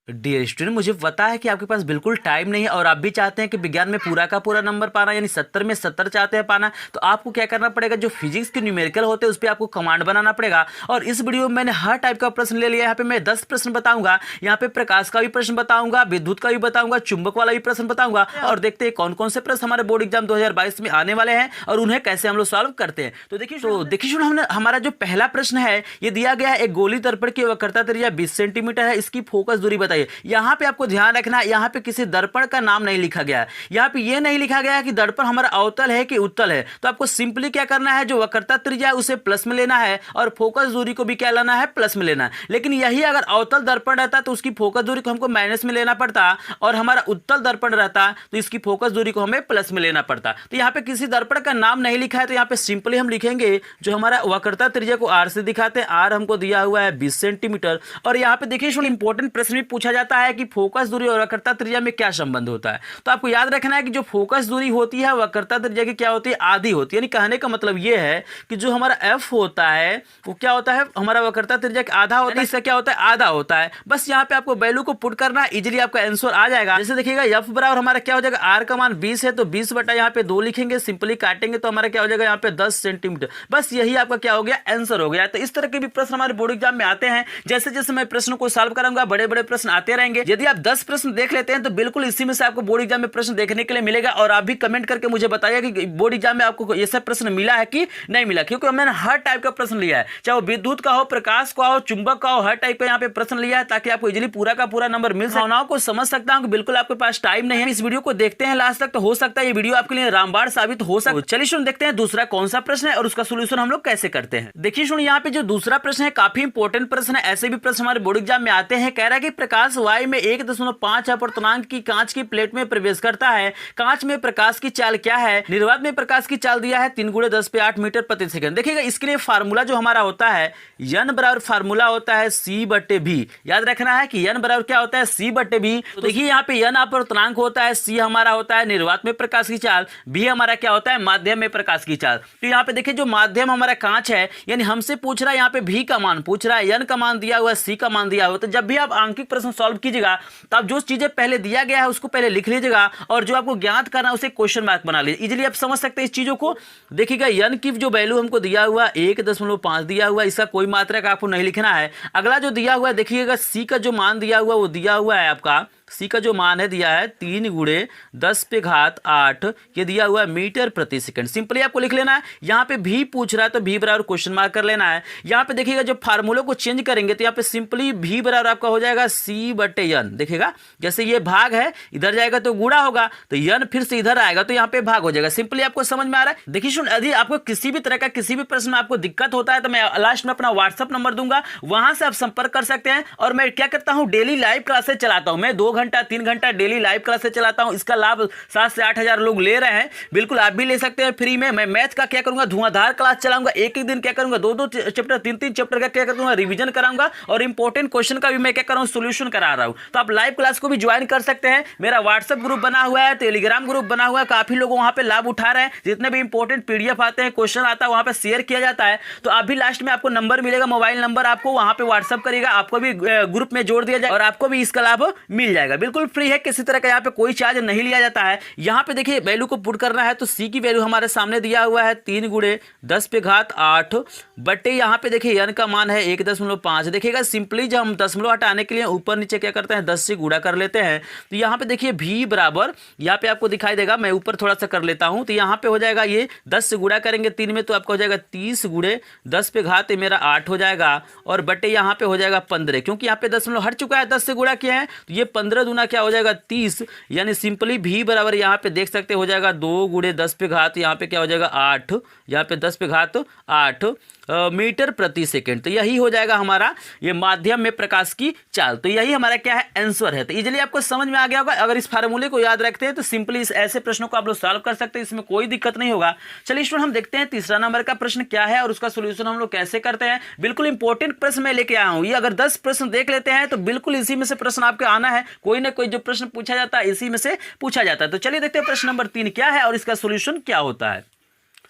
Dear student, मुझे पता है कि आपके पास बिल्कुल टाइम नहीं है और आप भी चाहते हैं कि विज्ञान में पूरा का पूरा नंबर पाना, यानी 70 में 70 चाहते हैं पाना। तो आपको क्या करना पड़ेगा, जो फिजिक्स के न्यूमेरिकल होते हैं उस पर आपको कमांड बनाना पड़ेगा। और इस वीडियो में मैंने हर टाइप का प्रश्न ले लिया। यहाँ पे मैं 10 प्रश्न बताऊंगा। यहाँ पे प्रकाश का भी प्रश्न बताऊंगा, विद्युत का भी बताऊंगा, चुंबक वाला भी प्रश्न बताऊंगा। और देखते हैं कौन कौन से प्रश्न हमारे बोर्ड एग्जाम 2022 में आने वाले हैं और उन्हें कैसे हम लोग सॉल्व करते हैं। तो देखिए हमने हमारा जो पहला प्रश्न है ये दिया गया है, एक गोली दर्पण की वक्रता त्रिज्या 20 सेंटीमीटर है, इसकी फोकस दूरी बताइए। यहाँ पे आपको ध्यान रखना है, यहाँ पे किसी दर्पण का नाम नहीं लिखा गया है। यहाँ पे ये नहीं लिखा गया है कि दर्पण हमारा अवतल है कि उत्तल है। तो आपको सिंपली क्या करना है, जो वक्रता त्रिज्या है उसे प्लस में लेना है और फोकस दूरी को भी क्या लेना है, प्लस में लेना है। लेकिन यही अगर अवतल दर्पण रहता तो उसकी फोकस दूरी को हमको माइनस में लेना पड़ता, और हमारा उत्तल दर्पण रहता तो इसकी फोकस दूरी को हमें प्लस में लेना पड़ता। तो यहाँ पे किसी दर्पण का नाम नहीं लिखा है, तो यहाँ पे सिंपली हम लिखेंगे जो हमारा वक्रता त्रिज्या को आर से दिखाते हैं। आर हमको दिया हुआ है 20 सेंटीमीटर। और यहाँ पे देखिए इंपॉर्टेंट प्रश्न भी पूछा जाता है कि फोकस दूरी और वक्रता त्रिज्या में क्या संबंध होता है। तो आपको याद रखना है कि जो फोकस दूरी होती है वक्रता त्रिज्या की क्या होती है, आधी होती है। यानी कहने का मतलब ये है कि जो हमारा एफ होता है वो क्या होता है, हमारा वक्रता त्रिज्या का आधा होता है, इसका क्या होता है, आधा होता है। बस यहाँ पे आपको वैल्यू को पुट करना है, इजीली आपका आंसर आ जाएगा। जैसे देखिएगा एफ बराबर हमारा क्या हो जाएगा, आर का मान 20 है तो 20 बटा यहाँ पे 2 लिखेंगे, सिंपली काटेंगे तो हमारा क्या हो जाएगा यहाँ पे 10 सेंटीमीटर। बस यही आपका क्या हो गया, आंसर हो गया। तो इस तरह के भी प्रश्न हमारे बोर्ड एग्जाम में आते हैं। जैसे जैसे मैं प्रश्न को सॉल्व करूंगा बड़े बड़े प्रश्न आते रहेंगे। यदि आप 10 प्रश्न देख लेते हैं तो बिल्कुल इसी में से आपको बोर्ड एग्जाम में प्रश्न देखने के लिए मिलेगा। और आप भी कमेंट करके मुझे बताइए कि बोर्ड एग्जाम में आपको ये सब प्रश्न मिला है कि नहीं मिला, क्योंकि मैंने हर टाइप का प्रश्न लिया है, चाहे वो विद्युत का हो, प्रकाश का हो, चुंबक का हो, हर टाइप का यहाँ पे प्रश्न लिया है ताकि आपको इजीली पूरा का पूरा नंबर मिल सके। भावनाओं को समझ सकता हूँ कि बिल्कुल आपके पास टाइम नहीं है, इस वीडियो को देखते हैं लास्ट तक तो हो सकता है ये वीडियो आपके लिए रामबाण साबित हो सकता है। चलिए सुन देखते हैं दूसरा कौन सा प्रश्न है और उसका सोल्यूशन हम लोग कैसे करते हैं। देखिए सुन, यहाँ पे जो दूसरा प्रश्न है काफी इंपॉर्टेंट प्रश्न है। ऐसे भी प्रश्न हमारे बोर्ड एग्जाम में आते हैं। कह रहा है कि प्रकाश वायु में 1.5 अपवर्तनांक की कांच की प्लेट में प्रवेश करता है। कांच में प्रकाश की चाल क्या है। निर्वात में प्रकाश की चाल दिया है 3 × 10⁸ मीटर प्रति सेकंड। देखिएगा इसके लिए फार्मूला जो हमारा होता है, n बराबर फार्मूला होता है c/v। याद रखना है कि n बराबर क्या होता है, c/v। तो देखिए यहाँ पे n अपवर्तनांक होता है, c हमारा होता है निर्वात में प्रकाश की चाल, v हमारा क्या होता है, माध्यम में प्रकाश की चाल। तो यहाँ पे देखिए जो माध्यम हमारा कांच है, यानी हमसे पूछ रहा है यहाँ पे v का मान पूछ रहा है, n का मान दिया हुआ है, c का मान दिया हुआ है। तो जब भी आप आंकिक प्रश्न सॉल्व कीजिएगा तो आप जो चीजें पहले दिया गया है उसको पहले लिख लीजिएगा, और जो आपको ज्ञात करना है उसे क्वेश्चन मार्क बना लीजिए। इजीली आप समझ सकते हैं इस चीजों को। देखिएगा n की जो वैल्यू हमको दिया हुआ 1.5 दिया हुआ है, इसका कोई मात्रक आपको नहीं लिखना है। अगला जो दिया हुआ है देखिएगा c का जो मान दिया हुआ वो दिया हुआ है आपका, c का जो मान है दिया है 3 × 10⁸ ये दिया हुआ है मीटर प्रति सेकंड। सिंपली आपको लिख लेना है। यहाँ पे भी पूछ रहा है तो भी बराबर क्वेश्चन मार्क कर लेना है। यहाँ पे देखिएगा जब फार्मूले को चेंज करेंगे तो यहाँ पे सिंपली भी बराबर आपका हो जाएगा c/n। देखिएगा जैसे ये भाग है, इधर जाएगा तो गुणा होगा, तो n फिर से इधर आएगा तो यहाँ पे भाग हो जाएगा। सिंपली आपको समझ में आ रहा है। देखिए सुन, यदि आपको किसी भी तरह का किसी भी प्रश्न में आपको दिक्कत होता है तो मैं लास्ट में अपना व्हाट्सअप नंबर दूंगा, वहां से आप संपर्क कर सकते हैं। और मैं क्या करता हूँ, डेली लाइव क्लासेस चलाता हूँ। मैं 2 घंटा 3 घंटा डेली लाइव क्लासेस चलाता हूं। इसका लाभ 7 से 8 हजार लोग ले रहे हैं। बिल्कुल आप भी ले सकते हैं फ्री में। मैं मैथ का क्या करूंगा, धुआंधार क्लास चलाऊंगा। एक दिन क्या करूंगा, 2-2 चैप्टर 3-3 चैप्टर का क्या करूंगा, रिवीजन कराऊंगा। और इंपॉर्टेंट क्वेश्चन का भी मैं क्या कर रहा हूं, सोल्यूशन करा रहा हूं। तो आप लाइव क्लास को भी ज्वाइन कर सकते हैं। मेरा व्हाट्सएप ग्रुप बना हुआ है, टेलीग्राम ग्रुप बना हुआ है, काफी लोग वहां पे लाभ उठा रहे हैं। जितने भी इंपॉर्टेंट पीडीएफ आते हैं, क्वेश्चन आता है, वहां पे शेयर किया जाता है। तो आप भी लास्ट में आपको नंबर मिलेगा, मोबाइल नंबर आपको वहां पे व्हाट्सएप करेगा, आपको भी ग्रुप में जोड़ दिया जाए और आपको भी इसका लाभ मिल जाएगा। बिल्कुल फ्री है, किसी तरह का यहाँ पे कोई चार्ज नहीं लिया जाता है। यहाँ पे देखिए वैल्यू को पुट करना है तो c की वैल्यू हमारे सामने दिया हुआ है 3 × 10⁸ बटे यहाँ पे देखिए n का मान है 1.5। देखिएगा सिंपली जब हम दशमलव हटाने के लिए ऊपर नीचे क्या करते हैं, 10 से गुणा कर लेते हैं। तो यहाँ पे देखिए v बराबर, यहाँ पे आपको दिखाई देगा, मैं ऊपर थोड़ा सा कर लेता हूँ। तो यहाँ पे हो जाएगा ये 10 से गुणा करेंगे 3 में तो आपका हो जाएगा 30 × 10⁸ मेरा 8 हो जाएगा। और बटे यहाँ पे हो जाएगा 15, क्योंकि यहाँ पे दशमलव हट चुका है, 10 से गुणा किया है तो ये 15 दूना क्या हो जाएगा 30। यानी सिंपली भी बराबर यहाँ पे देख सकते हो जाएगा 2 × 10⁸, यहाँ पे क्या हो जाएगा 8, यहाँ पे 10⁸ मीटर प्रति सेकंड। तो यही हो जाएगा हमारा ये माध्यम में प्रकाश की चाल। तो यही हमारा क्या है, आंसर है। तो इजीली आपको समझ में आ गया होगा। अगर इस फार्मूले को याद रखते हैं तो सिंपली इस ऐसे प्रश्नों को आप लोग सॉल्व कर सकते हैं, इसमें कोई दिक्कत नहीं होगा। चलिए स्टूडेंट हम देखते हैं तीसरा नंबर का प्रश्न क्या है और उसका सोल्यूशन हम लोग कैसे करते हैं। बिल्कुल इंपॉर्टेंट प्रश्न मैं लेके आया हूँ। ये अगर 10 प्रश्न देख लेते हैं तो बिल्कुल इसी में से प्रश्न आपके आना है। कोई ना कोई जो प्रश्न पूछा जाता है इसी में से पूछा जाता है। तो चलिए देखते हैं प्रश्न नंबर 3 क्या है और इसका सोल्यूशन क्या होता है।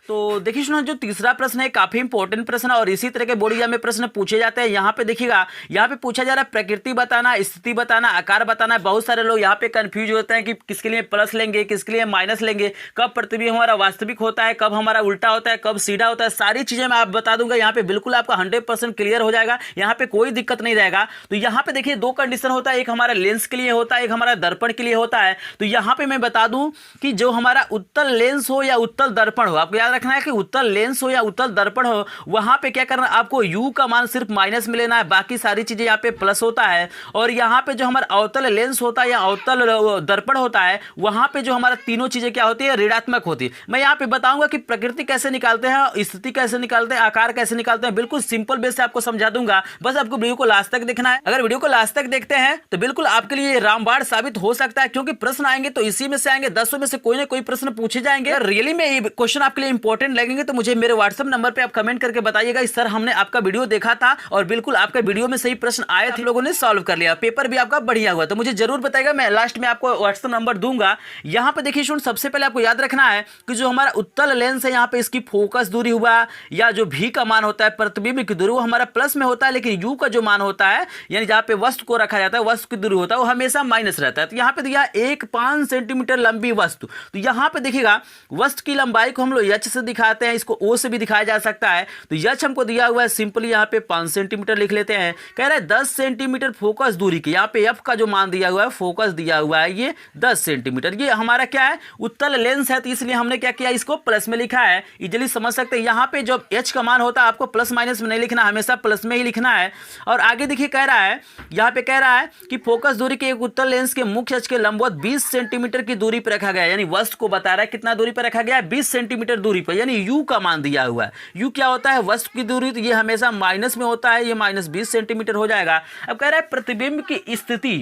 तो देखिए सुनो, जो तीसरा प्रश्न है काफी इंपॉर्टेंट प्रश्न है और इसी तरह के बोर्ड एग्जाम में प्रश्न पूछे जाते हैं। यहाँ पे देखिएगा, यहाँ पे पूछा जा रहा है प्रकृति बताना, स्थिति बताना, आकार बताना। बहुत सारे लोग यहाँ पे कंफ्यूज होते हैं कि किसके लिए प्लस लेंगे, किसके लिए माइनस लेंगे, कब प्रतिबिंब हमारा वास्तविक होता है, कब हमारा उल्टा होता है, कब सीधा होता है। सारी चीजें मैं आप बता दूंगा। यहाँ पे बिल्कुल आपका 100% क्लियर हो जाएगा, यहाँ पे कोई दिक्कत नहीं रहेगा। तो यहाँ पे देखिए दो कंडीशन होता है, एक हमारा लेंस के लिए होता है, एक हमारा दर्पण के लिए होता है। तो यहाँ पे मैं बता दूं कि जो हमारा उत्तल लेंस हो या उत्तल दर्पण हो, आपको याद रखना है कि उत्तल लेंस हो या उत्तल दर्पण हो, वहां पे क्या करना, आपको u का मान सिर्फ माइनस में लेना है, बाकी सारी चीजें यहाँ पे प्लस होता है। और यहाँ पे जो हमारा अवतल लेंस होता है या अवतल दर्पण होता है, वहां पे जो हमारा तीनों चीजें क्या होती है, ऋणात्मक होती है। मैं यहाँ पे बताऊंगा कि प्रकृति कैसे निकालते हैं, स्थिति कैसे निकालते हैं, आकार कैसे निकालते हैं, बिल्कुल सिंपल बेस से आपको समझा दूंगा। बस आपको वीडियो को लास्ट तक देखना है। अगर वीडियो को लास्ट तक देखते हैं तो बिल्कुल आपके लिए रामबाण साबित हो सकता है, क्योंकि प्रश्न आएंगे तो इसी में से आएंगे, 10 में से कोई ना कोई प्रश्न पूछे जाएंगे। रियली में ये क्वेश्चन आपके लिए इंपॉर्टेंट लगेंगे तो मुझे मेरे व्हाट्सएप नंबर पे आप कमेंट करके बताइएगा सर हमने आपका वीडियो देखा था और बिल्कुल आपका वीडियो में सही प्रश्न आए थे, लोगों ने सॉल्व कर लिया, पेपर भी आपका बढ़िया हुआ। तो मुझे जरूर बताइएगा, मैं लास्ट में आपको व्हाट्सएप नंबर दूंगा। यहाँ पे देखिए सुन, सबसे पहले आपको याद रखना है कि जो हमारा उत्तल लेंस है, यहाँ पे इसकी फोकस दूरी हुआ या जो भी का मान होता है, प्रतिबिंब की दूरी, वो हमारा प्लस में होता है, लेकिन यू का जो मान होता है यानी जहाँ पे वस्तु को रखा जाता है, वस्तु की दूरी होता है, वो हमेशा माइनस रहता है। तो यहाँ पे दिया 5 सेंटीमीटर लंबी वस्तु। तो यहाँ पे देखिएगा वस्तु की लंबाई को हम लोग एच से दिखाते हैं, इसको ओ से भी दिखाया जा सकता है। तो एच हमको दिया हुआ है, सिंपली यहाँ पे 5 सेंटीमीटर लिख लेते हैं। कह रहा है 10 सेंटीमीटर फोकस दूरी की, यहाँ पे एफ का जो मान दिया हुआ है, फोकस दिया हुआ है ये 10 सेंटीमीटर। ये हमारा क्या है, उत्तल लेंस है, तो इसलिए हमने क्या किया, इसको प्लस में लिखा है, इजिली समझ सकते हैं। यहाँ पे जब एच का मान होता है आपको प्लस माइनस में नहीं लिखना, हमेशा प्लस में ही लिखना है। और आगे देखिए कह रहा है, यहाँ पे कह रहा है कि फोकस दूरी के एक उत्तल लेंस के मुख्य अक्ष के लंबवत 20 सेंटीमीटर की दूरी पर रखा गया है, यानी वस्तु को बता रहा है कितना दूरी पर रखा गया है, 20 सेंटीमीटर दूरी पर, यानी यू का मान दिया हुआ है। यू क्या होता है, वस्तु की दूरी, तो ये हमेशा माइनस में होता है, ये माइनस 20 सेंटीमीटर हो जाएगा। अब कह रहा है प्रतिबिंब की स्थिति,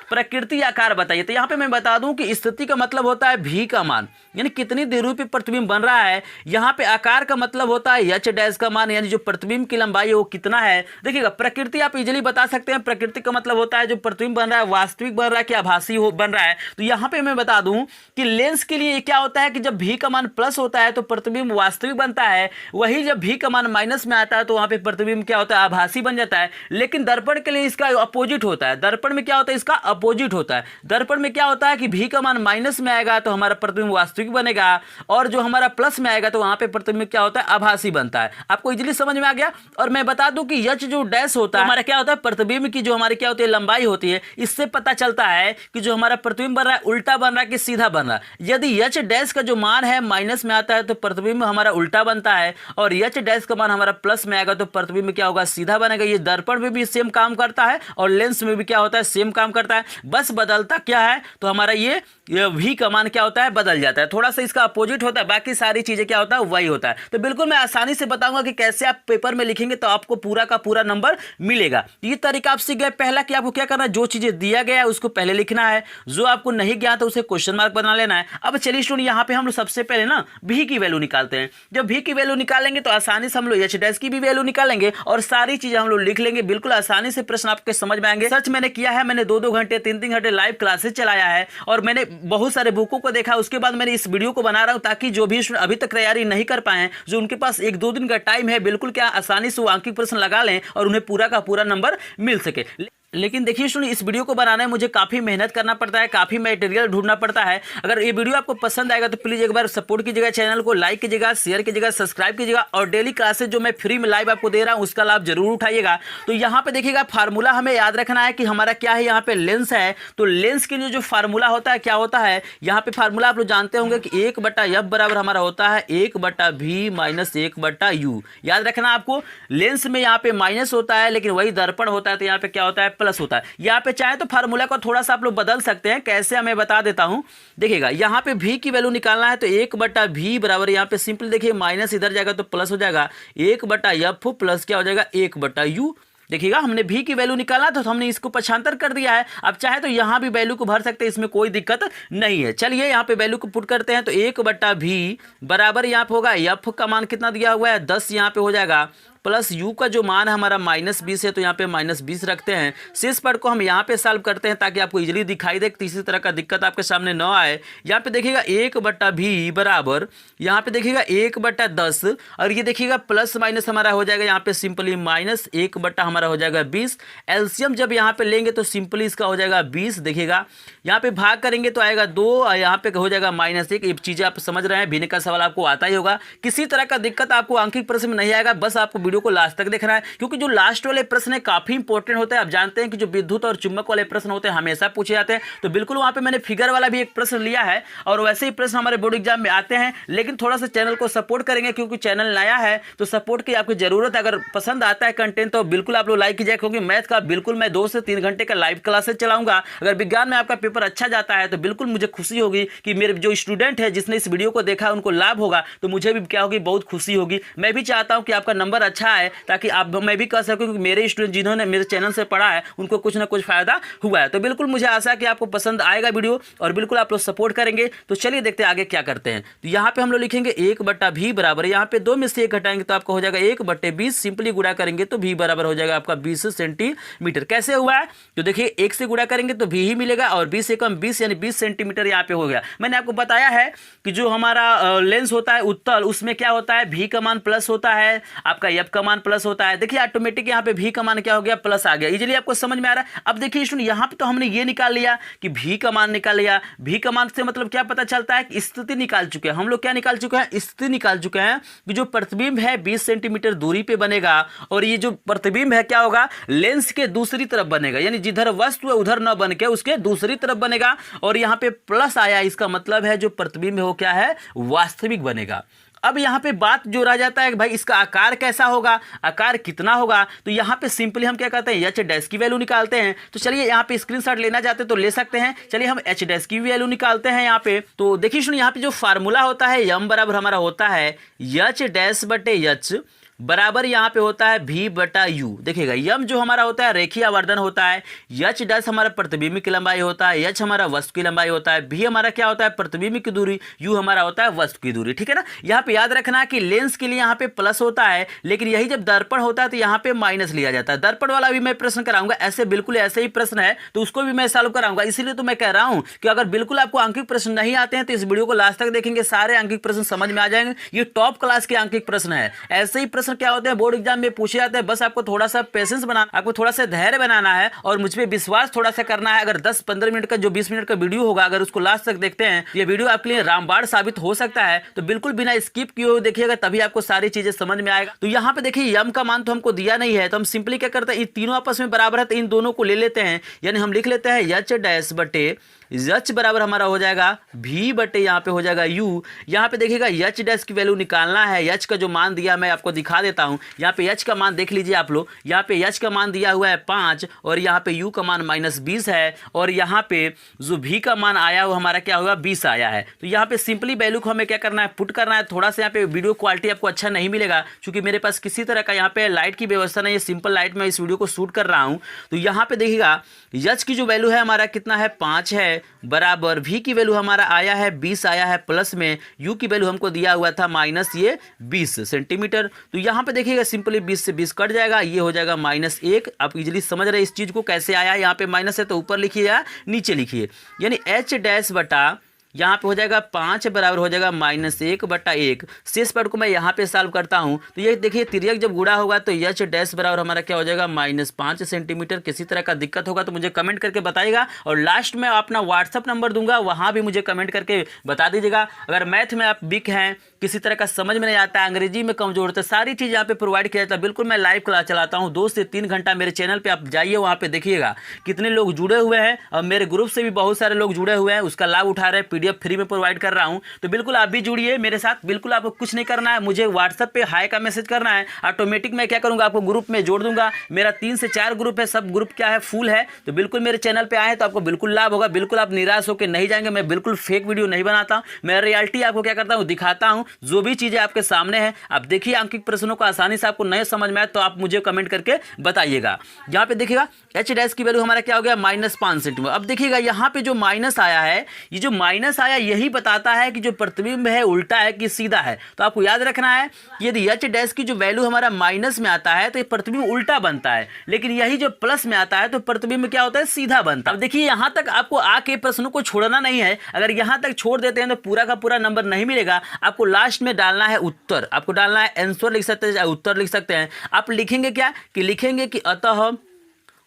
प्रकृति, आकार बताइए। तो यहाँ पे मैं बता दूं कि स्थिति का मतलब होता है भी का मान, यानी कितनी दूरी पे प्रतिबिंब बन रहा है। यहाँ पे आकार का मतलब होता है एच डैश का मान, यानी जो प्रतिबिंब की लंबाई है वो कितना है। देखिएगा प्रकृति आप इजीली बता सकते हैं, प्रकृति का मतलब होता है जो प्रतिबिंब बन रहा है वास्तविक बन रहा है कि आभासी बन रहा है। तो यहाँ पे मैं बता दूं कि लेंस के लिए क्या होता है कि जब भी का मान प्लस होता है तो प्रतिबिंब वास्तविक बनता है, वही जब भी का मान माइनस में आता है तो वहाँ पे प्रतिबिंब क्या होता है, आभासी बन जाता है। लेकिन दर्पण के लिए इसका अपोजिट होता है, दर्पण में क्या होता है, इसका अपोजिट होता है। दर्पण में क्या होता है कि भी का मान माइनस में आएगा तो हमारा प्रतिबिंब वास्तविक बनेगा, और जो हमारा प्लस में आएगा तो वहां पे प्रतिबिंब क्या होता है, आभासी बनता है। आपको इजीली समझ में आ गया। और मैं बता दूं कि एच जो डैश होता है हमारा क्या होता है, प्रतिबिंब की जो हमारी क्या होती है, लंबाई होती है। इससे पता चलता है कि जो हमारा प्रतिबिंब बन रहा है उल्टा बन रहा है कि सीधा बन रहा है। यदि एच डैश का जो मान है माइनस में आता है तो प्रतिबिंब हमारा उल्टा बनता है, और एच डैश का मान हमारा प्लस में आएगा तो प्रतिबिंब क्या होगा, सीधा बनेगा। ये दर्पण में भी सेम काम करता है और लेंस में भी क्या होता है, सेम काम करता है। बस बदलता क्या है, तो हमारा ये भी का मान क्या होता है, बदल जाता है, थोड़ा सा इसका अपोजिट होता है, बाकी सारी चीजें क्या होता है, वही होता है। तो बिल्कुल मैं आसानी से बताऊंगा कि कैसे आप पेपर में लिखेंगे तो आपको पूरा का पूरा नंबर मिलेगा। ये तरीका आप सीख गए। पहला कि आपको क्या करना है, जो चीजें दिया गया है उसको पहले लिखना है, जो आपको नहीं गया तो उसे क्वेश्चन मार्क बना लेना है। अब चलिए स्टूडेंट, यहाँ पे हम लोग सबसे पहले ना भी की वैल्यू निकालते हैं। जब भी की वैल्यू निकालेंगे तो आसानी से हम लोग एच डैश की भी वैल्यू निकालेंगे और सारी चीजें हम लोग लिख लेंगे। बिल्कुल आसानी से प्रश्न आपके समझ में आएंगे। सर्च मैंने किया है, मैंने 2-2 घंटे 3-3 घंटे लाइव क्लासेस चलाया है और मैंने बहुत सारे बुकों को देखा, उसके बाद मैंने इस वीडियो को बना रहा हूं ताकि जो भी अभी तक तैयारी नहीं कर पाए, जो उनके पास 1-2 दिन का टाइम है, बिल्कुल क्या आसानी से वो अंकित प्रश्न लगा लें और उन्हें पूरा का पूरा नंबर मिल सके। लेकिन देखिए सुनिए, इस वीडियो को बनाने में मुझे काफ़ी मेहनत करना पड़ता है, काफ़ी मटेरियल ढूंढना पड़ता है। अगर ये वीडियो आपको पसंद आएगा तो प्लीज़ एक बार सपोर्ट कीजिएगा, चैनल को लाइक कीजिएगा, शेयर कीजिएगा, सब्सक्राइब कीजिएगा और डेली क्लासेस जो मैं फ्री में लाइव आपको दे रहा हूँ उसका लाभ जरूर उठाइएगा। तो यहाँ पे देखिएगा फार्मूला हमें याद रखना है कि हमारा क्या है, यहाँ पे लेंस है, तो लेंस के लिए जो फार्मूला होता है क्या होता है, यहाँ पे फार्मूला आप लोग जानते होंगे कि 1/f बराबर हमारा होता है 1/v माइनस 1/u। याद रखना आपको, लेंस में यहाँ पे माइनस होता है लेकिन वही दर्पण होता है तो यहाँ पे क्या होता है, प्लस होता है। यहाँ पे चाहे तो फार्मूला को थोड़ा सा आप लोग बदल सकते हैं, कैसे हमें बता देता हूं। देखिएगा यहाँ पे v की वैल्यू निकालना है तो 1/v बराबर, यहाँ पे सिंपल देखिए माइनस इधर जाएगा तो प्लस हो जाएगा, 1/f प्लस क्या हो जाएगा 1/u। देखिएगा हमने भी की वैल्यू निकाला तो हमने इसको पक्षांतर कर दिया है। अब चाहे तो यहाँ भी वैल्यू को भर सकते हैं, इसमें कोई दिक्कत नहीं है। चलिए यहाँ पे वैल्यू को पुट करते हैं तो 1/v बराबर यहाँ पे होगा, एफ का मान कितना दिया हुआ है 10, यहाँ पे हो जाएगा प्लस u का जो मान है हमारा -20 है, तो यहाँ पे -20 रखते हैं। शेष पार्ट को हम यहाँ पे सॉल्व करते हैं ताकि आपको इजीली दिखाई दे, किसी तरह का दिक्कत आपके सामने न आए। यहाँ पे देखिएगा 1/v बराबर, यहाँ पे देखिएगा 1/10 और ये देखिएगा प्लस माइनस हमारा हो जाएगा यहाँ पे सिंपली -1 हमारा हो जाएगा 20। एलसीएम जब यहाँ पे लेंगे तो सिंपली इसका हो जाएगा 20। देखिएगा यहाँ पे भाग करेंगे तो आएगा 2 और यहाँ पे हो जाएगा -1। ये चीजें आप समझ रहे हैं, भिन्न का सवाल आपको आता ही होगा। किसी तरह का दिक्कत आपको आंकिक प्रश्न में नहीं आएगा, बस आपको वीडियो को लास्ट तक देखना है, क्योंकि जो लास्ट वाले प्रश्न है काफी इंपॉर्टेंट होते हैं। आप जानते हैं कि जो विद्युत और चुंबक वाले प्रश्न होते हैं हमेशा पूछे जाते हैं, तो बिल्कुल वहां पे मैंने फिगर वाला भी एक प्रश्न लिया है और वैसे ही प्रश्न हमारे बोर्ड एग्जाम में आते हैं। लेकिन थोड़ा सा चैनल को सपोर्ट करेंगे, क्योंकि चैनल नया है तो सपोर्ट की आपकी जरूरत है। अगर पसंद आता है कंटेंट तो बिल्कुल आप लोग लाइक कीजिए, क्योंकि मैथ का बिल्कुल मैं 2 से 3 घंटे का लाइव क्लासेस चलाऊंगा। अगर विज्ञान में आपका पेपर अच्छा जाता है तो बिल्कुल मुझे खुशी होगी कि मेरे जो स्टूडेंट है जिसने इस वीडियो को देखा उनको लाभ होगा, तो मुझे भी क्या होगी, बहुत खुशी होगी। मैं भी चाहता हूं कि आपका नंबर अच्छा आए, ताकि आप मैं भी कह सकूं कि मेरे स्टूडेंट जिन्होंने मेरे चैनल से पढ़ा है उनको कुछ ना कुछ फायदा हुआ है। तो बिल्कुल मुझे आशा है कि आपको पसंद आएगा वीडियो और बिल्कुल आप लोग सपोर्ट करेंगे। तो चलिए देखते हैं आगे क्या करते हैं। तो यहाँ पे हम लोग लिखेंगे 1/v बराबर, यहाँ पे 2 में से 1 घटाएंगे तो आपको हो जाएगा 1/20। सिंपली गुणा करेंगे तो v बराबर हो जाएगा आपका 20 सेंटीमीटर। कैसे हुआ है तो देखिए 1 से गुणा करेंगे तो v ही मिलेगा और 20 से कम 20 यानी 20 सेंटीमीटर यहाँ पे हो गया। मैंने आपको बताया है कि जो हमारा लेंस होता है उत्तल, उसमें क्या होता है, v का मान प्लस होता है, आपका f का मान प्लस होता है। देखिए ऑटोमेटिक यहाँ पे v का मान क्या हो गया, प्लस आ गया। इजीली आपको समझ में आ रहा है। अब देखिए स्टूडेंट यहाँ पे तो हमने ये निकाल लिया कि v का मान निकाल लिया। v का मान से मतलब क्या पता चलता है कि स्थिति निकाल चुके हैं हम लोग। क्या निकाल चुके हैं, स्थिति निकाल चुके हैं कि जो प्रतिबिंब है 20 सेंटीमीटर दूरी पे बनेगा और ये जो प्रतिबिंब है क्या होगा, लेंस के दूसरी तरफ बनेगा, यानी जिधर वस्तु है उधर न बन के उसके दूसरी तरफ बनेगा। और यहाँ पे प्लस आया, इसका मतलब है जो प्रतिबिंब है वो क्या है, वास्तविक बनेगा। अब यहाँ पे बात जो रह जाता है कि भाई इसका आकार कैसा होगा, आकार कितना होगा, तो यहाँ पे सिंपली हम क्या करते हैं, एच डैश की वैल्यू निकालते हैं। तो चलिए यहाँ पे स्क्रीनशॉट लेना चाहते हैं तो ले सकते हैं। चलिए हम एच डैश की वैल्यू निकालते हैं यहाँ पे। तो देखिए सुनिए यहाँ पे जो फार्मूला होता है यम बराबर हमारा होता है एच डैश बटे एच बराबर यहाँ पे होता है v/u। देखिएगा यम जो हमारा होता है रेखीय आवर्धन होता है, h डैश हमारा प्रतिबिंब की लंबाई होता है, h हमारा वस्तु की लंबाई होता है, v हमारा क्या होता है, प्रतिबिंब की दूरी, u हमारा होता है वस्तु की दूरी। ठीक है ना। यहाँ पे याद रखना कि लेंस के लिए यहाँ पे प्लस होता है, लेकिन यही जब दर्पण होता है तो यहाँ पे माइनस लिया जाता है। दर्पण वाला भी मैं प्रश्न कराऊंगा, ऐसे बिल्कुल ऐसे ही प्रश्न है तो उसको भी मैं सॉल्व कराऊंगा। इसीलिए तो मैं कह रहा हूँ कि अगर बिल्कुल आपको अंकिक प्रश्न नहीं आते हैं तो इस वीडियो को लास्ट तक देखेंगे, सारे अंकिक प्रश्न समझ में आ जाएंगे। ये टॉप क्लास के अंकिक प्रश्न है। ऐसे ही प्रश्न क्या होते हैं बोर्ड एग्जाम में पूछे जाते हैं। बस आपको थोड़ा सा पेशेंस बनाना, आपको थोड़ा सा धैर्य बनाना है और मुझ पे विश्वास थोड़ा सा करना है। अगर 10-15 मिनट का जो 20 मिनट का वीडियो होगा, अगर उसको लास्ट तक देखते हैं ये वीडियो आपके लिए रामबाण साबित हो सकता है। तो बिल्कुल बिना स्किप किए हुए देखिएगा, तभी आपको सारी चीजें समझ में आएगा। तो यहाँ पे देखिए यम का मान तो हमको दिया नहीं है, तो हम सिंपली क्या करते हैं, इन तीनों आपस में बराबर है तो इन दोनों को ले लेते हैं। यानी हम लिख लेते हैं एच डैश बटे एच बराबर हमारा हो जाएगा v बटे यहाँ पे हो जाएगा u। यहाँ पे देखिएगा एच डैश की वैल्यू निकालना है। एच का जो मान दिया मैं आपको दिखा देता हूँ। यहाँ पे एच का मान देख लीजिए आप लोग, यहाँ पे एच का मान दिया हुआ है 5 और यहाँ पे u का मान -20 है और यहाँ पे जो v का मान आया वो हमारा क्या होगा, 20 आया है। तो यहाँ पे सिंपली वैल्यू को हमें क्या करना है, पुट करना है। थोड़ा सा यहाँ पे वीडियो क्वालिटी आपको अच्छा नहीं मिलेगा क्योंकि मेरे पास किसी तरह का यहाँ पे लाइट की व्यवस्था नहीं है, सिंपल लाइट में इस वीडियो को शूट कर रहा हूँ। तो यहाँ पे देखिएगा एच की जो वैल्यू है हमारा कितना है, 5 है, बराबर v की वैल्यू हमारा आया है 20 आया है, प्लस में u की वैल्यू हमको दिया हुआ था -20 सेंटीमीटर। तो यहाँ पे देखिएगा सिंपली 20 से 20 कट जाएगा, ये हो जाएगा -1। आप इजीली समझ रहे हैं इस चीज को कैसे आया है। यहाँ पे माइनस है तो ऊपर लिखिए या नीचे लिखिए, यानी एच डैश बटा यहाँ पे हो जाएगा 5 बराबर हो जाएगा -1/1। शेष पद को मैं यहाँ पे सॉल्व करता हूँ तो ये देखिए तिर्यक जब गुणा होगा तो एच डैश बराबर हमारा क्या हो जाएगा, -5 सेंटीमीटर। किसी तरह का दिक्कत होगा तो मुझे कमेंट करके बताइएगा और लास्ट में अपना व्हाट्सअप नंबर दूंगा, वहाँ भी मुझे कमेंट करके बता दीजिएगा। अगर मैथ में आप वीक हैं, किसी तरह का समझ में नहीं आता है, अंग्रेजी में कमजोर, तो सारी चीज़ यहाँ पे प्रोवाइड किया जाता है। बिल्कुल मैं लाइव क्लास चलाता हूँ 2 से 3 घंटा। मेरे चैनल पे आप जाइए, वहाँ पे देखिएगा कितने लोग जुड़े हुए हैं और मेरे ग्रुप से भी बहुत सारे लोग जुड़े हुए हैं, उसका लाभ उठा रहे हैं। PDF फ्री में प्रोवाइड कर रहा हूँ, तो बिल्कुल आप भी जुड़िए मेरे साथ। बिल्कुल आपको कुछ नहीं करना है, मुझे व्हाट्सएप पे हाई का मैसेज करना है, ऑटोमेटिक मैं क्या करूँगा आपको ग्रुप में जोड़ दूंगा। मेरा 3 से 4 ग्रुप है, सब ग्रुप क्या है फुल है। तो बिल्कुल मेरे चैनल पे आए तो आपको बिल्कुल लाभ होगा, बिल्कुल आप निराश होकर नहीं जाएंगे। मैं बिल्कुल फेक वीडियो नहीं बनाता हूँ, मैं रियलिटी आपको क्या करता हूँ दिखाता हूँ। जो भी चीज़ें आपके सामने हैं आप देखिए, आंकिक प्रश्नों को आसानी से आपको नहीं समझ में आए तो आप मुझे कमेंट करके बताइएगा। यहाँ पे देखिएगा एच डैश की वैल्यू हमारा क्या हो गया -5 सेंटीमीटर। अब देखिएगा यहाँ पे जो माइनस आया है, ये जो माइनस आया यही बताता है कि जो प्रतिबिंब है उल्टा है कि सीधा है। तो आपको याद रखना है यदि एच डैश की जो वैल्यू हमारा माइनस में आता है तो ये प्रतिबिंब उल्टा बनता है, लेकिन यही जो प्लस में आता है तो प्रतिबिंब क्या होता है, सीधा बनता है। अब देखिए यहाँ तक आपको आके प्रश्नों को छोड़ना नहीं है, अगर यहाँ तक छोड़ देते हैं तो पूरा का पूरा नंबर नहीं मिलेगा। आपको लास्ट में डालना है उत्तर, आपको डालना है आंसर लिख सकते हैं, उत्तर लिख सकते हैं। आप लिखेंगे क्या कि लिखेंगे कि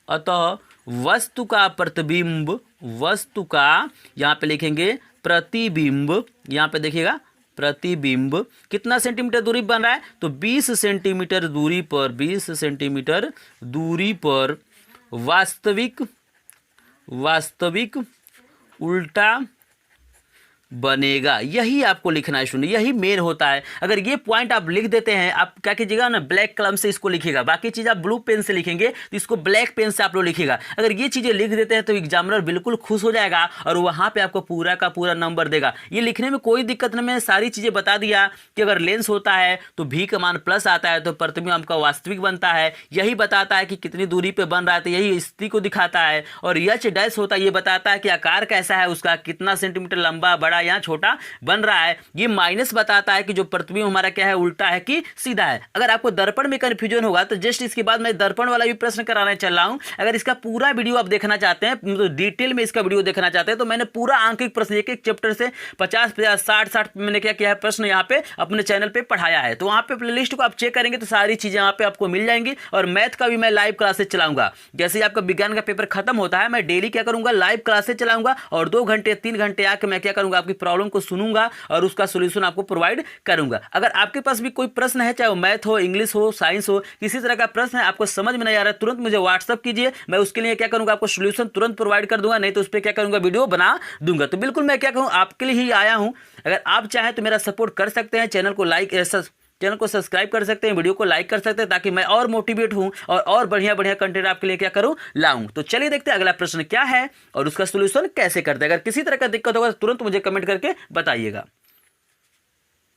अतः वस्तु का प्रतिबिंब, वस्तु का यहाँ पे लिखेंगे प्रतिबिंब, यहाँ पे देखिएगा प्रतिबिंब कितना सेंटीमीटर दूरी बन रहा है, तो 20 सेंटीमीटर दूरी पर, 20 सेंटीमीटर दूरी पर वास्तविक उल्टा बनेगा। यही आपको लिखना है, सुनिए यही मेन होता है। अगर ये पॉइंट आप लिख देते हैं, आप क्या कीजिएगा ना, ब्लैक कलम से इसको लिखिएगा, बाकी चीज़ आप ब्लू पेन से लिखेंगे तो इसको ब्लैक पेन से आप लोग लिखिएगा। अगर ये चीज़ें लिख देते हैं तो एग्जामिनर बिल्कुल खुश हो जाएगा और वहाँ पे आपको पूरा का पूरा नंबर देगा। ये लिखने में कोई दिक्कत नहीं, मैंने सारी चीज़ें बता दिया कि अगर लेंस होता है तो भी का मान प्लस आता है तो प्रतिबिंब आपका वास्तविक बनता है, यही बताता है कि कितनी दूरी पर बन रहा है, तो यही स्थिति को दिखाता है। और एच डैश होता है, ये बताता है कि आकार कैसा है उसका, कितना सेंटीमीटर लंबा, बड़ा या छोटा बन रहा है। ये माइनस बताता है कि जो प्रतिबिंब हमारा क्या है, उल्टा है कि सीधा है। अगर आपको दर्पण में कंफ्यूजन होगा तो जस्ट इसके बाद मैं दर्पण वाला भी प्रश्न कराने चल रहा हूं। अगर इसका पूरा वीडियो आप देखना चाहते हैं, तो डिटेल में इसका वीडियो देखना चाहते हैं, तो मैंने पूरा आंकिक प्रश्न एक एक चैप्टर से 50 60 मैंने क्या किया है प्रश्न यहाँ पे अपने चैनल पे पढ़ाया है। तो वहाँ पे प्लेलिस्ट को आप चेक करेंगे तो सारी चीजें यहाँ पे आपको मिल जाएंगी। और मैथ का भी मैं लाइव क्लासेस चलाऊंगा, जैसे आपका विज्ञान का पेपर खत्म होता है मैं डेली क्या करूंगा, लाइव क्लासेस चलाऊंगा और 2 घंटे 3 घंटे आके मैं क्या करूंगा, आपकी प्रॉब्लम को सुनूंगा और उसका सॉल्यूशन आपको प्रोवाइड करूंगा। अगर आपके पास भी कोई प्रश्न है, चाहे वो मैथ हो, इंग्लिश हो, साइंस हो, किसी तरह का प्रश्न है आपको समझ में नहीं आ रहा है, तुरंत मुझे व्हाट्सअप कीजिए, मैं उसके लिए क्या करूंगा, आपको सॉल्यूशन तुरंत प्रोवाइड कर दूंगा, नहीं तो उस पर क्या करूंगा, वीडियो बना दूंगा। तो बिल्कुल मैं क्या कहूँ, आपके लिए ही आया हूँ। अगर आप चाहें तो मेरा सपोर्ट कर सकते हैं, चैनल को सब्सक्राइब कर सकते हैं, वीडियो को लाइक कर सकते हैं, ताकि मैं और मोटिवेट हूं और बढ़िया बढ़िया कंटेंट आपके लिए क्या करूं, लाऊं। तो चलिए देखते हैं अगला प्रश्न क्या है और उसका सॉल्यूशन कैसे करते हैं। अगर किसी तरह का दिक्कत होगा तो तुरंत मुझे कमेंट करके बताइएगा।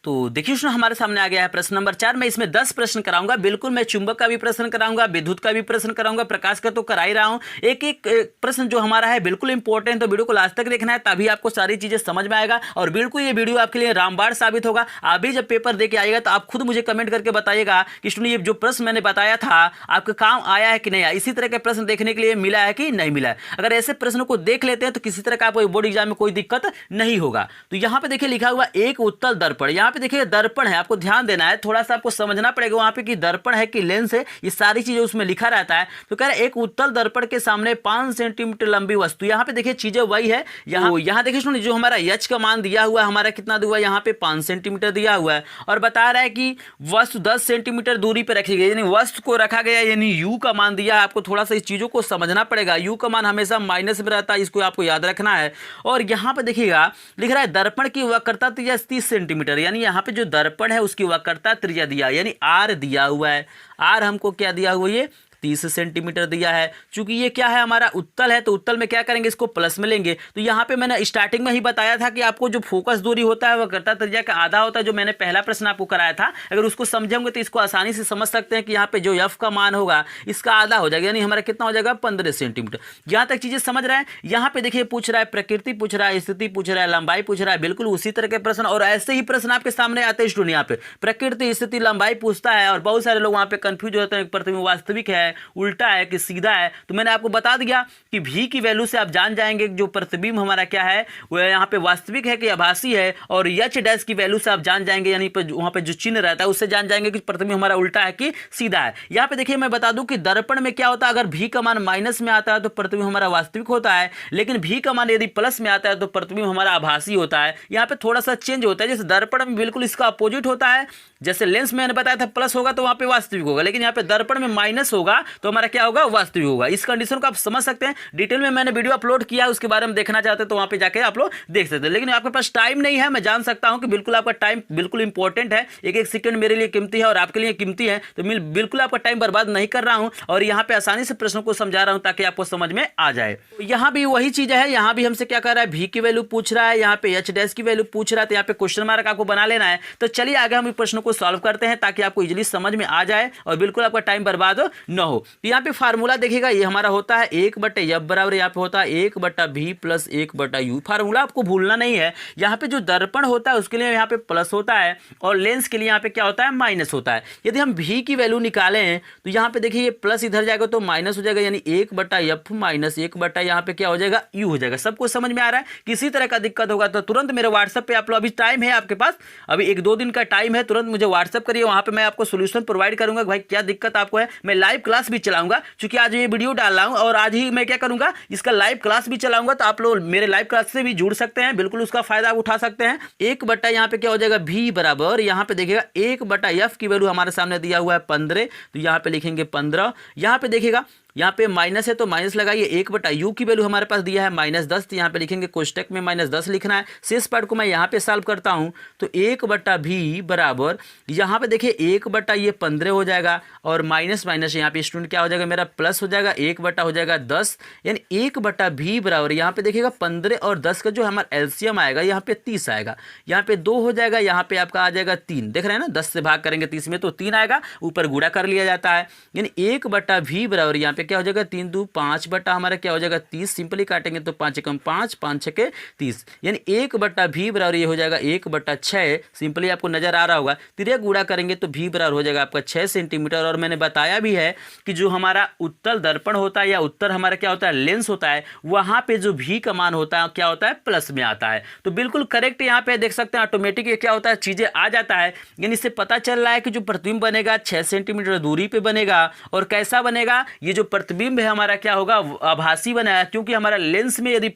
तो देखिए सुनो, हमारे सामने आ गया है प्रश्न नंबर 4। मैं इसमें 10 प्रश्न कराऊंगा, बिल्कुल मैं चुंबक का भी प्रश्न कराऊंगा, विद्युत का भी प्रश्न कराऊंगा, प्रकाश का तो करा ही रहा हूं। एक एक प्रश्न जो हमारा है बिल्कुल इंपॉर्टेंट, तो वीडियो को लास्ट तक देखना है, तभी आपको सारी चीजें समझ में आएगा। और बिल्कुल ये वीडियो आपके लिए रामबाण साबित होगा। आप भी जब पेपर दे के आइएगा तो आप खुद मुझे कमेंट करके बताइएगा कि सुनिए ये जो प्रश्न मैंने बताया था आपके काम आया है कि नहीं आया, इसी तरह के प्रश्न देखने के लिए मिला है कि नहीं मिला है। अगर ऐसे प्रश्नों को देख लेते हैं तो किसी तरह का आपको बोर्ड एग्जाम में कोई दिक्कत नहीं होगा। तो यहाँ पे देखिए लिखा हुआ एक उत्तल दर्पण, यहाँ पे देखिए दर्पण है, आपको ध्यान देना है, थोड़ा सा आपको समझना पड़ेगा वहां पे कि दर्पण है कि लेंस है, ये सारी चीजें उसमें लिखा रहता है। तो कह रहा है एक उत्तल दर्पण के सामने 5 सेंटीमीटर लंबी वस्तु, यहाँ पे देखिए चीजें वही है। यहाँ देखिए सुनिए, जो हमारा एच का मान दिया हुआ है हमारा कितना दिया हुआ है, यहाँ पे 5 सेंटीमीटर दिया हुआ है और बता रहा है कि वस्तु 10 सेंटीमीटर दूरी पर रखी गई, यानी वस्तु को रखा गया, यानी यू का मान दिया है। आपको थोड़ा सा इस चीजों को समझना पड़ेगा, यू का मान हमेशा माइनस में रहता है, इसको आपको याद रखना है। और यहाँ पे देखिएगा लिख रहा है दर्पण की वक्रता 30 सेंटीमीटर, यानी यहाँ पे जो दर्पण है उसकी वक्रता त्रिज्या दिया, यानी आर दिया हुआ है। आर हमको क्या दिया हुआ, ये 30 सेंटीमीटर दिया है। चूंकि ये क्या है हमारा उत्तल है, तो उत्तल में क्या करेंगे, इसको प्लस में लेंगे। तो यहाँ पे मैंने स्टार्टिंग में ही बताया था कि आपको जो फोकस दूरी होता है वक्रता त्रिज्या का आधा होता है, जो मैंने पहला प्रश्न आपको कराया था। अगर उसको समझेंगे तो इसको आसानी से समझ सकते हैं कि यहाँ पे जो एफ का मान होगा इसका आधा हो जाएगा, यानी हमारा कितना हो जाएगा, 15 सेंटीमीटर। यहाँ तक चीजें समझ रहे हैं। यहाँ पे देखिए पूछ रहा है प्रकृति, पूछ रहा है स्थिति, पूछ रहा है लंबाई, पूछ रहा है बिल्कुल उसी तरह के प्रश्न। और ऐसे ही प्रश्न आपके सामने आते हैं स्टूडेंट, यहाँ पे प्रकृति स्थिति लंबाई पूछता है और बहुत सारे लोग वहाँ पे कंफ्यूज होते हैं, प्रतिबिंब वास्तविक है, उल्टा है कि सीधा है। तो मैंने आपको बता दिया कि भी की वैल्यू से आप जान जाएंगे जो प्रतिबिंब हमारा क्या है, वो यहाँ पे वास्तविक है कि आभासी है। और एच डैश की वैल्यू से आप जान जाएंगे, यानी वहाँ पे जो चिन्ह रहता है उससे जान जाएंगे कि प्रतिबिंब हमारा उल्टा है कि सीधा है। यहाँ पे देखिए मैं बता दूं कि दर्पण में क्या होता है, अगर भी का मान माइनस में आता है तो प्रतिबिंब हमारा वास्तविक होता है, लेकिन भी का मान यदि प्लस में आता है तो प्रतिबिंब हमारा आभासी होता है। यहाँ पे थोड़ा सा चेंज होता है, जैसे दर्पण में बिल्कुल इसका अपोजिट होता है। जैसे लेंस में मैंने बताया था प्लस होगा तो वहाँ पे वास्तविक होगा, लेकिन यहाँ पे दर्पण में माइनस होगा होगा तो हमारा क्या होगा, वास्तविक होगा। इस कंडीशन को आप समझ सकते हैं। डिटेल में मैंने वीडियो अपलोड किया है, उसके बारे में देखना चाहते हैं तो वहां पे जाके आप लोग देख सकते हैं। लेकिन आपके पास टाइम नहीं है, मैं जान सकता हूं कि बिल्कुल आपका टाइम बिल्कुल इंपॉर्टेंट है, एक एक सेकंड मेरे लिए कीमती है और आपके लिए कीमती है, तो मैं बिल्कुल आपका टाइम बर्बाद नहीं कर रहा हूं और यहाँ पे आसानी से प्रश्नों को समझा रहा हूं ताकि आपको समझ में आ जाए। तो यहाँ भी वही चीज है, यहाँ भी हमसे क्या कर रहा है, भी की वैल्यू पूछ रहा है, यहाँ पे एच डैश की वैल्यू पूछ रहा है, तो यहाँ पे क्वेश्चन मार्क आपको बना लेना है। तो चलिए आगे हम इस प्रश्न को सॉल्व करते हैं ताकि आपको इजीली समझ में आ जाए और बिल्कुल आपका टाइम बर्बाद न हो। तो यहाँ पे फार्मूला देखिएगा, ये हमारा होता है 1/f बराबर यहाँ पे होता है 1/v प्लस 1/u। फार्मूला आपको भूलना नहीं है। यहाँ पे जो दर्पण होता है उसके लिए यहाँ पे प्लस होता है और लेंस के लिए यहाँ पे क्या होता है, माइनस होता है। यदि हम v की वैल्यू निकालें तो यहाँ पे देखिए ये प्लस इधर जाएगा तो माइनस हो जाएगा, यानी 1/f माइनस 1/ यहाँ पे क्या हो जाएगा, u हो जाएगा। सबको समझ में आ रहा है? किसी तरह का दिक्कत होगा तो तुरंत मेरे व्हाट्सएप पे आप लोग, अभी टाइम है आपके पास, अभी 1-2 दिन का टाइम है, तुरंत मुझे व्हाट्सएप करिए, वहां पे मैं आपको सोल्यूशन प्रोवाइड करूंगा भाई क्या दिक्कत आपको है। मैं लाइव क्लास भी चलाऊंगा, क्योंकि आज ये वीडियो डाल रहा हूं और आज ही मैं क्या करूंगा, इसका लाइव क्लास भी चलाऊंगा, तो आप लोग मेरे लाइव क्लास से भी जुड़ सकते हैं, बिल्कुल उसका फायदा उठा सकते हैं। 1/ यहाँ पे क्या हो जाएगा, v बराबर यहाँ पे देखिएगा 1/f की वैल्यू हमारे सामने दिया हुआ है 15, तो यहाँ पे लिखेंगे 15। यहाँ पे देखिएगा यहाँ पे माइनस है तो माइनस लगाइए, 1/u की वैल्यू हमारे पास दिया है -10, तो यहाँ पे लिखेंगे कोष्टक में -10 लिखना है। शेष पार्ट को मैं यहाँ पे सॉल्व करता हूँ तो 1/v बराबर यहाँ पे देखिए 1/15 हो जाएगा और माइनस माइनस यहाँ पे स्टूडेंट क्या हो जाएगा, मेरा प्लस हो जाएगा, 1/ हो जाएगा 10, यानी 1/v बराबर यहाँ पे देखिएगा 15 और 10 का जो हमारा एलसीएम आएगा यहाँ पे 30 आएगा, यहाँ पे 2 हो जाएगा, यहाँ पे आपका आ जाएगा 3, देख रहे हैं ना, 10 से भाग करेंगे 30 में तो 3 आएगा, ऊपर गुणा कर लिया जाता है, यानी 1/v बराबर यहाँ पे क्या हो जाएगा 3 2 5 बटा हमारा क्या हो जाएगा 30, सिंपली काटेंगे तो 5 एकम 5 5 छके 30, यानी 1/v बराबर ये हो जाएगा 1/6, सिंपली आपको नजर आ रहा होगा। तिरक गुणा करेंगे तो v बराबर हो जाएगा आपका 6 सेंटीमीटर। और मैंने बताया भी है कि जो हमारा उत्तल दर्पण होता है या उत्तर हमारा क्या होता है, लेंस होता है, वहां पे जो v का मान होता है क्या होता है, प्लस में आता है। तो बिल्कुल करेक्ट यहाँ पे देख सकते हैं, ऑटोमेटिक क्या होता है, चीजें आ जाता है। यानी इससे पता चल रहा है कि जो प्रतिबिंब बनेगा 6 सेंटीमीटर दूरी पे बनेगा और कैसा बनेगा, ये जो प्रतिबिंब है हमारा क्या होगा, आभासी बनाया, क्योंकि हमारा लेंस में यदि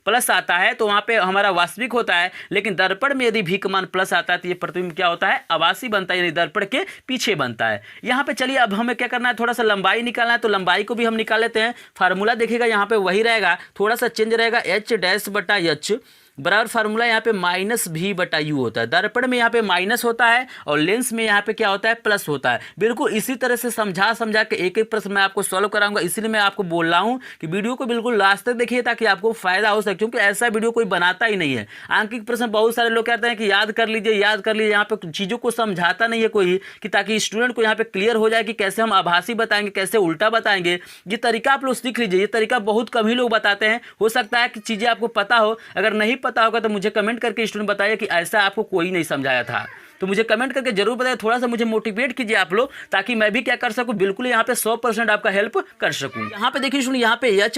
प्लस आता है तो वहां पे हमारा वास्तविक होता है, लेकिन दर्पण में यदि v का मान प्लस आता है तो ये प्रतिबिंब क्या होता है, आभासी बनता है, यानी दर्पण के पीछे बनता है। यहाँ पे चलिए अब हमें क्या करना है, थोड़ा सा लंबाई निकालना है, तो लंबाई को भी हम निकाल लेते हैं। फार्मूला देखिएगा यहाँ पे वही रहेगा, थोड़ा सा चेंज रहेगा, h' बराबर फार्मूला यहाँ पे -v/u होता है। दर्पण में यहाँ पे माइनस होता है और लेंस में यहाँ पे क्या होता है, प्लस होता है। बिल्कुल इसी तरह से समझा के एक एक प्रश्न मैं आपको सॉल्व कराऊंगा, इसीलिए मैं आपको बोल रहा हूँ कि वीडियो को बिल्कुल लास्ट तक देखिए ताकि आपको फायदा हो सके, क्योंकि ऐसा वीडियो कोई बनाता ही नहीं है। आंकिक प्रश्न बहुत सारे लोग कहते हैं कि याद कर लीजिए, यहाँ पे चीज़ों को समझाता नहीं है कोई, कि ताकि स्टूडेंट को यहाँ पे क्लियर हो जाए कि कैसे हम आभासी बताएंगे, कैसे उल्टा बताएंगे। ये तरीका आप लोग सीख लीजिए, ये तरीका बहुत कम ही लोग बताते हैं। हो सकता है कि चीज़ें आपको पता हो, अगर नहीं पता होगा तो मुझे कमेंट करके स्टूडेंट बताइए कि ऐसा आपको कोई नहीं समझाया था, तो मुझे कमेंट करके जरूर बताइए, थोड़ा सा मुझे मोटिवेट कीजिए आप लोग, ताकि मैं भी क्या कर सकूं, बिल्कुल यहाँ पे 100% आपका हेल्प कर सकूं। यहाँ पे देखिए सुनिए, यहाँ पे h'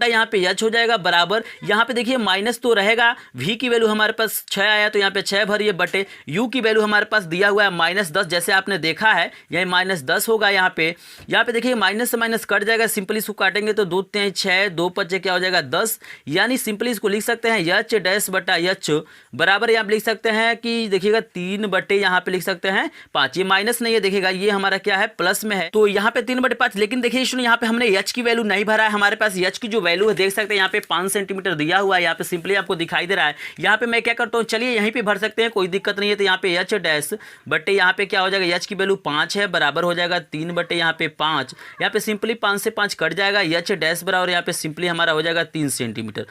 यहाँ पे h हो जाएगा बराबर, यहाँ पे देखिए माइनस तो रहेगा, v की वैल्यू हमारे पास 6 आया तो यहाँ पे 6 भरिए बटे, u की वैल्यू हमारे पास दिया हुआ है -10, जैसे आपने देखा है यही -10 होगा। यहाँ पे देखिए माइनस से माइनस कट जाएगा, सिंपली इसको काटेंगे तो 2 3 6 2 5 क्या हो जाएगा 10, यानी सिंपली इसको लिख सकते हैं h' बराबर, यहाँ पे लिख सकते हैं कि देखिएगा 3/, यहाँ पे लिख सकते हैं 5, ये माइनस नहीं है, देखिएगा ये हमारा क्या है, प्लस में है, तो यहाँ पे 3/5। लेकिन देखिए इसमें यहाँ पे हमने h की वैल्यू नहीं भरा है, हमारे पास h की जो वैल्यू है देख सकते हैं यहाँ पे 5 सेंटीमीटर दिया हुआ है, यहाँ पे सिंपली आपको दिखाई दे रहा है। यहाँ पे मैं क्या करता हूँ, चलिए यहीं पे भर सकते हैं, कोई दिक्कत नहीं है। तो यहाँ पे h' यहाँ पे क्या हो जाएगा, h की वैल्यू 5 है, बराबर हो जाएगा 3/, यहाँ पे 5, यहाँ पे सिंपली 5 से 5 कट जाएगा, h' बराबर यहाँ पे सिंपली हमारा हो जाएगा 3 सेंटीमीटर।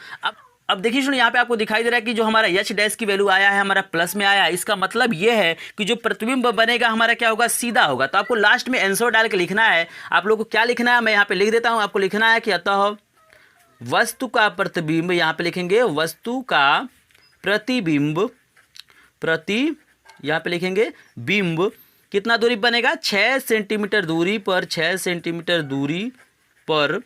अब देखिए सुनिए, यहाँ पे आपको दिखाई दे रहा है कि जो हमारा h' की वैल्यू आया है हमारा प्लस में आया है, इसका मतलब ये है कि जो प्रतिबिंब बनेगा हमारा क्या होगा, सीधा होगा। तो आपको लास्ट में आंसर डाल के लिखना है। आप लोगों को क्या लिखना है, मैं यहाँ पे लिख देता हूँ, आपको लिखना है कि अतः वस्तु का प्रतिबिंब, यहाँ पे लिखेंगे वस्तु का प्रतिबिंब, यहाँ पे लिखेंगे बिंब, कितना दूरी बनेगा, 6 सेंटीमीटर दूरी पर, 6 सेंटीमीटर दूरी पर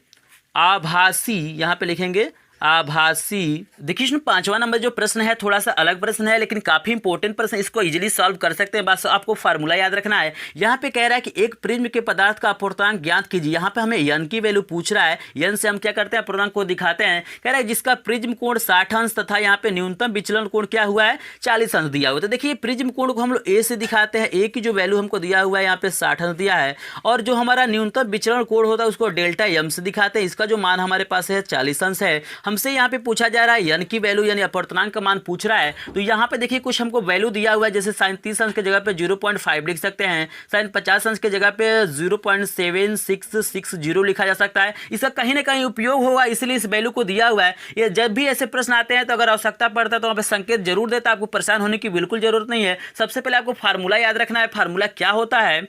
आभासी, यहाँ पे लिखेंगे आभासी। देखिए इसमें 5वां नंबर जो प्रश्न है थोड़ा सा अलग प्रश्न है, लेकिन काफी इंपॉर्टेंट प्रश्न, इसको इजीली सॉल्व कर सकते हैं। बस आपको फार्मूला याद रखना है। यहाँ पे कह रहा है कि एक प्रिज्म के पदार्थ का अपूर्णांक ज्ञात कीजिए। यहाँ पे हमें यन की वैल्यू पूछ रहा है। यन से हम क्या करते हैं, अपूर्णांक को दिखाते हैं। कह रहा है जिसका प्रिज्म कोण 60 अंश तथा यहाँ पे न्यूनतम विचलन कोण क्या हुआ है, 40 अंश दिया हुआ। तो देखिए प्रिज्म कोण को हम लोग ए से दिखाते हैं। ए की जो वैल्यू हमको दिया हुआ है यहाँ पे 60 अंश दिया है, और जो हमारा न्यूनतम विचलन कोण होता है उसको डेल्टा एम से दिखाते हैं। इसका जो मान हमारे पास है 40 अंश है। हमसे यहाँ पे पूछा जा रहा है यन की वैल्यू यानी अपवर्तनांक का मान पूछ रहा है। तो यहाँ पे देखिए कुछ हमको वैल्यू दिया हुआ है, जैसे साइन 30 अंश के जगह पे 0.5 लिख सकते हैं, साइन 50 अंश के जगह पे 0.7660 लिखा जा सकता है। इसका कहीं ना कहीं उपयोग होगा, इसलिए इस वैल्यू को दिया हुआ है। ये जब भी ऐसे प्रश्न आते हैं तो अगर आवश्यकता पड़ता है तो वहाँ पे संकेत जरूर देता है। आपको परेशान होने की बिल्कुल जरूरत नहीं है। सबसे पहले आपको फार्मूला याद रखना है। फार्मूला क्या होता है,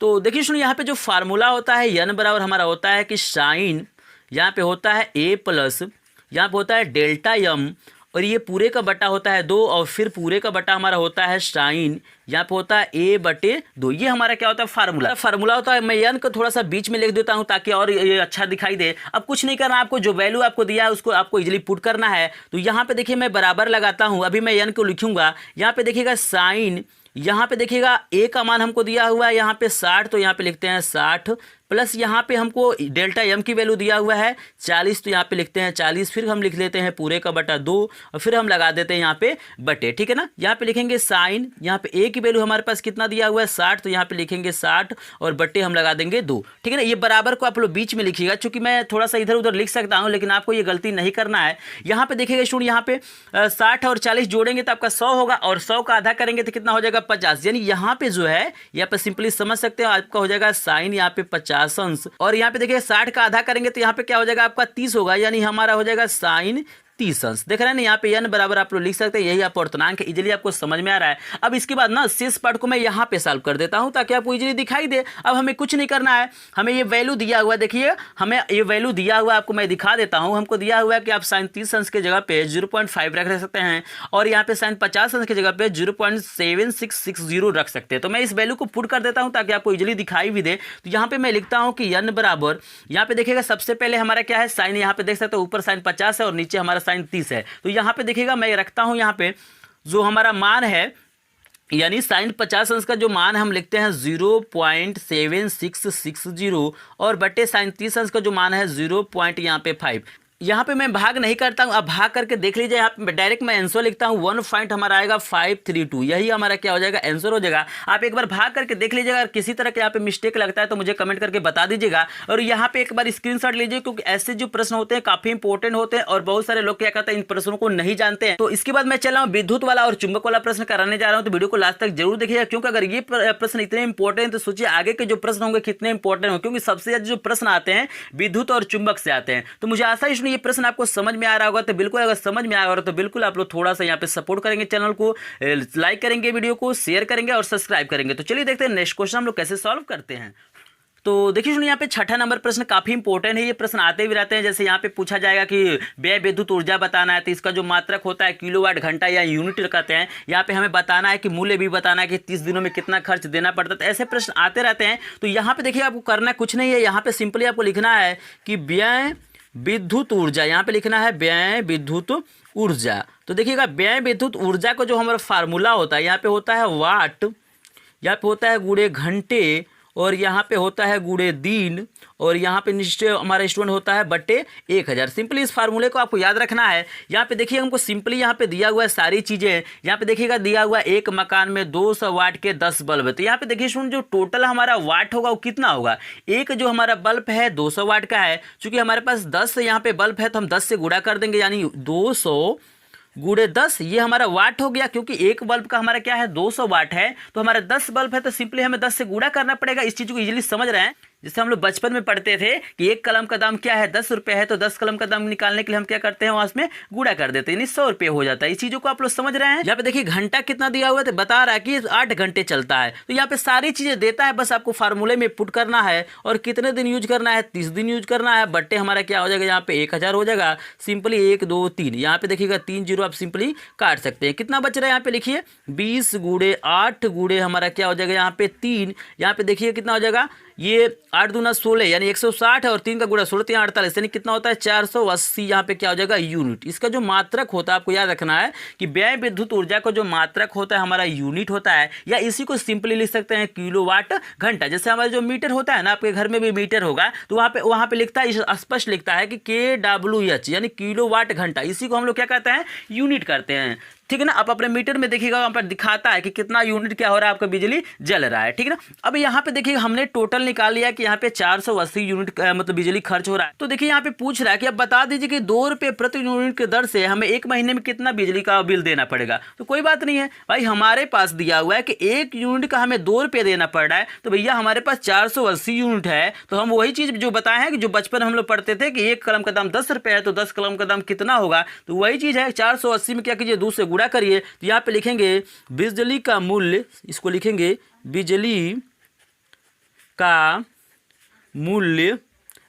तो देखिए सुनिए, यहाँ पे जो फार्मूला होता है यन बराबर हमारा होता है कि साइन, यहाँ पे होता है ए प्लस, यहाँ पे होता है डेल्टा यम, और ये पूरे का बटा होता है 2, और फिर पूरे का बटा हमारा होता है साइन, यहाँ पे होता है ए बटे 2। ये हमारा क्या होता है, फार्मूला। फार्मूला होता है। मैं यन को थोड़ा सा बीच में लिख देता हूँ ताकि और ये अच्छा दिखाई दे। अब कुछ नहीं करना, आपको जो वैल्यू आपको दिया है उसको आपको इजीली पुट करना है। तो यहाँ पे देखिए मैं बराबर लगाता हूँ। अभी मैं यन को लिखूंगा। यहाँ पे देखिएगा साइन, यहाँ पे देखिएगा ए का मान हमको दिया हुआ है यहाँ पे 60, तो यहाँ पे लिखते हैं 60, प्लस यहाँ पे हमको डेल्टा एम की वैल्यू दिया हुआ है 40, तो यहाँ पे लिखते हैं 40, फिर हम लिख लेते हैं पूरे का बटा 2, और फिर हम लगा देते हैं यहाँ पे बटे। ठीक है ना। यहाँ पे लिखेंगे साइन, यहाँ पे ए की वैल्यू हमारे पास कितना दिया हुआ है 60, तो यहाँ पे लिखेंगे 60 और बटे हम लगा देंगे 2। ठीक है ना। ये बराबर को आप लोग बीच में लिखिएगा, चूंकि मैं थोड़ा सा इधर उधर लिख सकता हूँ, लेकिन आपको ये गलती नहीं करना है। यहाँ पे देखिएगा स्टूडेंट, यहाँ पे 60 और 40 जोड़ेंगे तो आपका 100 होगा, और 100 का आधा करेंगे तो कितना हो जाएगा 50। यानी यहाँ पे जो है यहाँ पे सिंपली समझ सकते हैं, आपका हो जाएगा साइन यहाँ पे 50 अंश, और यहाँ पे देखिए 60 का आधा करेंगे तो यहाँ पे क्या हो जाएगा आपका 30 होगा, यानी हमारा हो जाएगा साइन 30 अंश। देख रहे हैं ना, यहाँ पे n बराबर आप लोग लिख सकते हैं। यही अपवर्तनांक है। इजीली आपको समझ में आ रहा है। अब इसके बाद ना शेष पार्ट को मैं यहाँ पे सॉल्व कर देता हूँ ताकि आपको इजीली दिखाई दे। अब हमें कुछ नहीं करना है, हमें ये वैल्यू दिया हुआ है। देखिए हमें ये वैल्यू दिया हुआ है, आपको मैं दिखा देता हूँ। हमको दिया हुआ है कि आप साइन 30 अंश के जगह पे 0.5 रख सकते हैं, और यहाँ पे साइन 50 अंश की जगह पे 0.7660 रख सकते हैं। तो मैं इस वैल्यू को पुट कर देता हूँ ताकि आपको इजीली दिखाई भी दे। तो यहाँ पे मैं लिखता हूँ कि n बराबर, यहाँ पे देखिएगा सबसे पहले हमारा क्या है, साइन, यहाँ पे देख सकते हो ऊपर साइन 50 है और नीचे हमारा साइन 30 है। तो यहाँ पे देखिएगा मैं रखता हूँ यहाँ पे जो हमारा मान है, यानी साइन 50 अंश का जो मान हम लिखते हैं 0.7660, और बटे साइन 30 अंश का जो मान है 0.5। यहाँ पे मैं भाग नहीं करता हूँ। अब भाग करके देख लीजिए, यहाँ पे डायरेक्ट मैं आंसर लिखता हूँ 1 पॉइंट हमारा आएगा 532। यही हमारा क्या हो जाएगा, आंसर हो जाएगा। आप एक बार भाग करके देख लीजिएगा। अगर किसी तरह के यहाँ पे मिस्टेक लगता है तो मुझे कमेंट करके बता दीजिएगा, और यहाँ पे एक बार स्क्रीनशॉट लीजिए, क्योंकि ऐसे जो प्रश्न होते हैं काफी इंपॉर्टेंट होते हैं, और बहुत सारे लोग क्या कहते हैं इन प्रश्नों को नहीं जानते हैं। तो इसके बाद मैं चल रहा हूँ विद्युत वाला और चुंबक वाला प्रश्न कराने जा रहा हूँ। तो वीडियो को लास्ट तक जरूर देखिएगा, क्योंकि अगर ये प्रश्न इतने इंपॉर्टेंट तो सोचिए आगे के जो प्रश्न होंगे कितने इंपॉर्टेंट होंगे, क्योंकि सबसे ज्यादा जो प्रश्न आते हैं विद्युत और चुंबक से आते हैं। तो मुझे आशा है इसमें ये प्रश्न आपको समझ में आ रहा होगा। तो बिल्कुल अगर समझ में आ रहा होगा तो बिल्कुल आप लोग थोड़ा सा यहाँ पे सपोर्ट करेंगे, चैनल को लाइक करेंगे, वीडियो को शेयर करेंगे और सब्सक्राइब करेंगे। तो चलिए देखते हैं नेक्स्ट क्वेश्चन हम लोग कैसे सॉल्व करते हैं। तो देखिए सुनिए, यहाँ पे 6ठा नंबर प्रश्न काफी इंपॉर्टेंट है। ये प्रश्न आते भी रहते हैं। जैसे यहाँ पे पूछा जाएगा कि व्यय विद्युत ऊर्जा बताना है, तो इसका जो मात्रक होता है किलोवाट घंटा या यूनिट कहते हैं। यहाँ पे हमें बताना है कि मूल्य भी बताना है कि 30 दिनों में कितना खर्च देना पड़ता है। तो ऐसे प्रश्न आते रहते हैं। तो यहाँ पे देखिए आपको करना कुछ नहीं है, यहाँ पे सिंपली आपको लिखना है कि व्यय विद्युत ऊर्जा, यहाँ पे लिखना है व्यय विद्युत ऊर्जा। तो देखिएगा व्यय विद्युत ऊर्जा को जो हमारा फार्मूला होता है, यहाँ पे होता है वाट, यहाँ पे होता है गुणे घंटे, और यहाँ पे होता है गुणे दिन, और यहाँ पे निश्चय हमारा स्टूडेंट होता है बटे 1000। सिंपली इस फार्मूले को आपको याद रखना है। यहाँ पे देखिए हमको सिंपली यहाँ पे दिया हुआ है सारी चीज़ें। यहाँ पे देखिएगा दिया हुआ है एक मकान में 200 वाट के 10 बल्ब है। तो यहाँ पे देखिए स्टूडेंट जो टोटल हमारा वाट होगा वो कितना होगा। एक जो हमारा बल्ब है 200 वाट का है, चूँकि हमारे पास 10 यहाँ पे बल्ब है तो हम 10 से गुणा कर देंगे, यानी 200 गुणे 10 ये हमारा वाट हो गया। क्योंकि एक बल्ब का हमारा क्या है 200 वाट है, तो हमारा 10 बल्ब है तो सिंपली हमें 10 से गुणा करना पड़ेगा। इस चीज़ को इजीली समझ रहे हैं। जैसे हम लोग बचपन में पढ़ते थे कि एक कलम का दाम क्या है 10 रुपये है, तो 10 कलम का दाम निकालने के लिए हम क्या करते हैं, वहाँ में गुणा कर देते हैं, यानी 100 रुपये हो जाता है। इस चीज़ों को आप लोग समझ रहे हैं। यहाँ पे देखिए घंटा कितना दिया हुआ है, तो बता रहा है कि 8 घंटे चलता है। तो यहाँ पे सारी चीज़ें देता है, बस आपको फार्मूले में पुट करना है। और कितने दिन यूज करना है, 30 दिन यूज करना है। बट्टे हमारा क्या हो जाएगा, यहाँ पे 1000 हो जाएगा। सिंपली 1 2 3, यहाँ पे देखिएगा 3 0 आप सिंपली काट सकते हैं। कितना बच रहा है यहाँ पे लिखिए 20 गुणे 8 गुणे हमारा क्या हो जाएगा यहाँ पे 3, यहाँ पे देखिए कितना हो जाएगा, ये 8 दूना 16 यानी 160 है, और 3 का गुणा 16 3 48 यानी कितना होता है 480। यहाँ पे क्या हो जाएगा यूनिट। इसका जो मात्रक होता है आपको याद रखना है कि व्यय विद्युत ऊर्जा का जो मात्रक होता है हमारा यूनिट होता है, या इसी को सिंपली लिख सकते हैं किलोवाट घंटा। जैसे हमारा जो मीटर होता है ना, आपके घर में भी मीटर होगा तो वहाँ पे लिखता है, स्पष्ट लिखता है कि KWH यानी किलोवाट घंटा। इसी को हम लोग क्या कहते हैं यूनिट करते हैं, ठीक है ना। आप अपने मीटर में देखिएगा वहाँ पर दिखाता है कि कितना यूनिट क्या हो रहा है आपका बिजली जल रहा है, ठीक है ना। अब यहाँ पे देखिए हमने टोटल निकाल लिया कि यहाँ पे 480 यूनिट मतलब बिजली खर्च हो रहा है। तो देखिए यहाँ पे पूछ रहा है कि अब बता दीजिए कि 2 रुपये प्रति यूनिट के दर से हमें 1 महीने में कितना बिजली का बिल देना पड़ेगा। तो कोई बात नहीं है भाई, हमारे पास दिया हुआ है कि 1 यूनिट का हमें 2 रुपये देना पड़ रहा है, तो भैया हमारे पास 480 यूनिट है। तो हम वही चीज़ जो बताए हैं कि जो बचपन हम लोग पढ़ते थे कि 1 कलम का दाम 10 रुपये है, तो 10 कलम का दाम कितना होगा, तो वही चीज़ है 480 में क्या कीजिए 2 से गुणा करिए। तो यहाँ पे लिखेंगे बिजली का मूल्य, इसको लिखेंगे बिजली का मूल्य,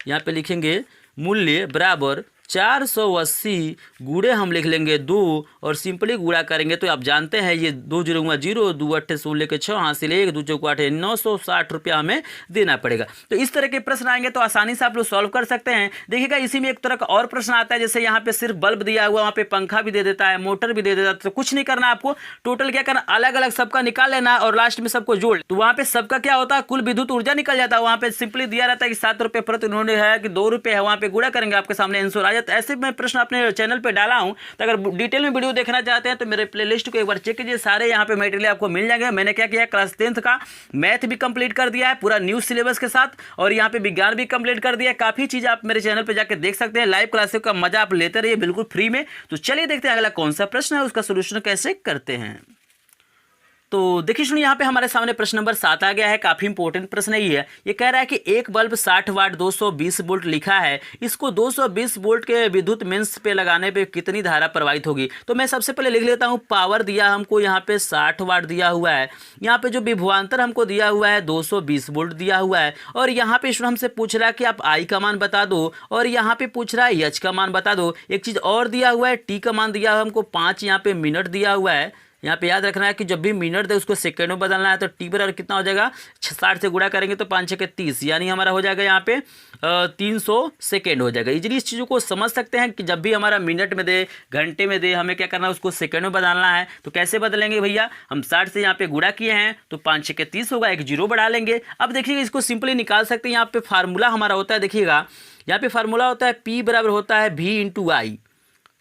यहाँ पे लिखेंगे मूल्य बराबर 480 गुणे हम लिख लेंगे 2 और सिंपली गुणा करेंगे तो आप जानते हैं ये 2 0 0 2 8 16 के 6 हासिल 1 2 चौक 8 960 रुपया हमें देना पड़ेगा। तो इस तरह के प्रश्न आएंगे तो आसानी से आप लोग सॉल्व कर सकते हैं। देखिएगा इसी में एक तरह का और प्रश्न आता है, जैसे यहाँ पे सिर्फ बल्ब दिया हुआ, वहाँ पे पंखा भी दे देता है, मोटर भी दे देता है। तो कुछ नहीं करना आपको, टोटल क्या करना अलग अलग सबका निकाल लेना और लास्ट में सबको जोड़, तो वहाँ पे सबका क्या होता है कुल विद्युत ऊर्जा निकल जाता है। वहाँ पे सिंपली दिया रहता है कि 7 रुपये प्रति यूनिट है कि 2 रुपये है, वहाँ पे गुणा करेंगे आपके सामने आंसर आ जाता है। ऐसे मैं प्रश्न अपने चैनल पे डाला हूँ, तो अगर डिटेल में वीडियो देखना चाहते हैं तो मेरे प्लेलिस्ट को एक बार चेक कीजिए, सारे यहाँ पे मटेरियल आपको मिल जाएंगे। मैंने क्या किया क्लास 10th का मैथ भी कंप्लीट कर दिया है पूरा न्यू सिलेबस के साथ, और यहाँ पे विज्ञान भी कंप्लीट कर दिया है। काफी चीज आप मेरे चैनल पे जाकर देख सकते हैं, लाइव क्लासेस का मजा आप लेते रहिए बिल्कुल फ्री में। तो चलिए देखते हैं अगला कौन सा प्रश्न है, उसका सोल्यूशन कैसे करते हैं। तो देखिए सुनिए, यहाँ पे हमारे सामने प्रश्न नंबर 7 आ गया है। काफी इंपॉर्टेंट प्रश्न ही है। ये कह रहा है कि एक बल्ब 60 वाट 220 वोल्ट लिखा है, इसको 220 वोल्ट के विद्युत मेंस पे लगाने पे कितनी धारा प्रवाहित होगी। तो मैं सबसे पहले लिख लेता हूँ, पावर दिया हमको यहाँ पे 60 वाट दिया हुआ है, यहाँ पे जो विभवांतर हमको दिया हुआ है 220 वोल्ट दिया हुआ है, और यहाँ पे हमसे पूछ रहा है कि आप आई का मान बता दो, और यहाँ पे पूछ रहा है एच का मान बता दो। एक चीज और दिया हुआ है, टी का मान दिया हुआ है हमको 5 यहाँ पे मिनट दिया हुआ है। यहाँ पे याद रखना है कि जब भी मिनट दे उसको सेकेंड में बदलना है। तो टी बराबर कितना हो जाएगा 60 से गुणा करेंगे तो 5 6 30 यानी हमारा हो जाएगा यहाँ पे 300 सेकेंड हो जाएगा। इजीली इस चीज़ों को समझ सकते हैं कि जब भी हमारा मिनट में दे घंटे में दे हमें क्या करना है उसको सेकेंड में बदलना है। तो कैसे बदलेंगे भैया, हम 60 से यहाँ पे गुणा किए हैं तो 5 6 30 होगा, एक जीरो बढ़ा लेंगे। अब देखिएगा इसको सिंपली निकाल सकते हैं। यहाँ पे फार्मूला हमारा होता है, देखिएगा यहाँ पे फार्मूला होता है पी बराबर होता है V इंटू आई।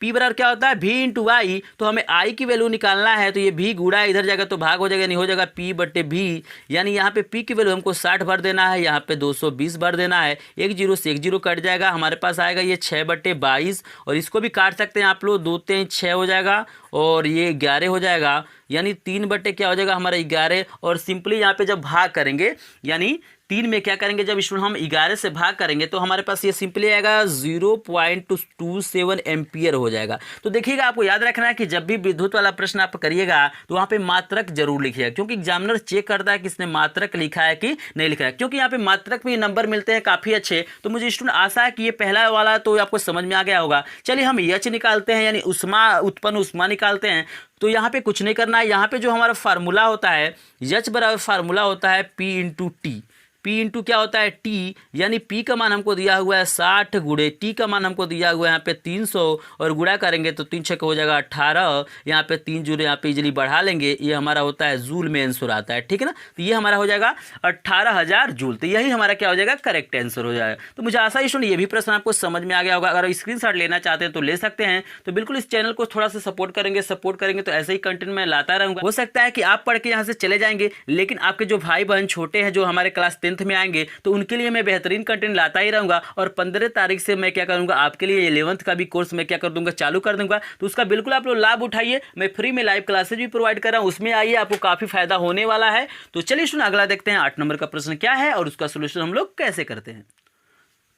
पी बराबर क्या होता है V इंटू आई। तो हमें आई की वैल्यू निकालना है, तो ये V गुणा इधर जाएगा तो भाग हो जाएगा, नहीं हो जाएगा P बटे V। यानी यहाँ पे P की वैल्यू हमको 60 भर देना है, यहाँ पे 220 भर देना है। एक जीरो से एक जीरो कट जाएगा, हमारे पास आएगा ये 6 बटे 22, और इसको भी काट सकते हैं आप लोग, 2 3 6 हो जाएगा और ये 11 हो जाएगा, यानी 3 बटे क्या हो जाएगा हमारा 11। और सिंपली यहाँ पे जब भाग करेंगे यानी 3 में क्या करेंगे, जब इसमें हम 11 से भाग करेंगे तो हमारे पास ये सिंपली आएगा 0.27 एम्पियर हो जाएगा। तो देखिएगा आपको याद रखना है कि जब भी विद्युत वाला प्रश्न आप करिएगा तो वहाँ पे मात्रक जरूर लिखिएगा, क्योंकि एग्जामिनर चेक करता है कि इसने मात्रक लिखा है कि नहीं लिखा है। क्योंकि यहाँ पे मात्रक में नंबर मिलते हैं काफ़ी अच्छे। तो मुझे स्टूडेंट आशा है कि ये पहला वाला तो आपको समझ में आ गया होगा। चलिए हम एच निकालते हैं, यानी उष्मा उत्पन्न उष्मा निकालते हैं। तो यहाँ पे कुछ नहीं करना है, यहाँ पे जो हमारा फार्मूला होता है एच बराबर फार्मूला होता है P into T. P into क्या होता है टी, यानी पी का मान हमको दिया हुआ है 60 गुणे टी का मान हमको दिया हुआ है यहाँ पे 300, और गुणा करेंगे तो 3 6 हो जाएगा 18। यहाँ पे 3 जुड़े यहाँ पे इजीली बढ़ा लेंगे, ये हमारा होता है जूल में आंसर आता है, ठीक है ना। तो ये हमारा हो जाएगा 18,000 जूल। तो यही हमारा क्या हो जाएगा करेक्ट आंसर हो जाएगा। तो मुझे आशा है ये भी प्रश्न आपको समझ में आ गया होगा। अगर स्क्रीनशॉट लेना चाहते हैं तो ले सकते हैं। तो बिल्कुल इस चैनल को थोड़ा सा सपोर्ट करेंगे तो ऐसे ही कंटेंट मैं लाता रहूँगा। हो सकता है कि आप पढ़ के यहाँ से चले जाएंगे, लेकिन आपके जो भाई बहन छोटे हैं जो हमारे क्लास 10th में आएंगे तो उनके लिए मैं बेहतरीन कंटेंट लाता ही रहूंगा। और 15 तारीख से मैं क्या करूंगा आपके लिए 11th का भी कोर्स मैं क्या कर दूंगा चालू कर दूंगा। तो उसका बिल्कुल आप लोग लाभ उठाइए। मैं फ्री में लाइव क्लासेज भी प्रोवाइड कर रहा हूं, उसमें आइए, आपको काफी फायदा होने वाला है। तो चलिए सुन अगला देखते हैं 8 नंबर का प्रश्न क्या है और उसका सोल्यूशन हम लोग कैसे करते हैं।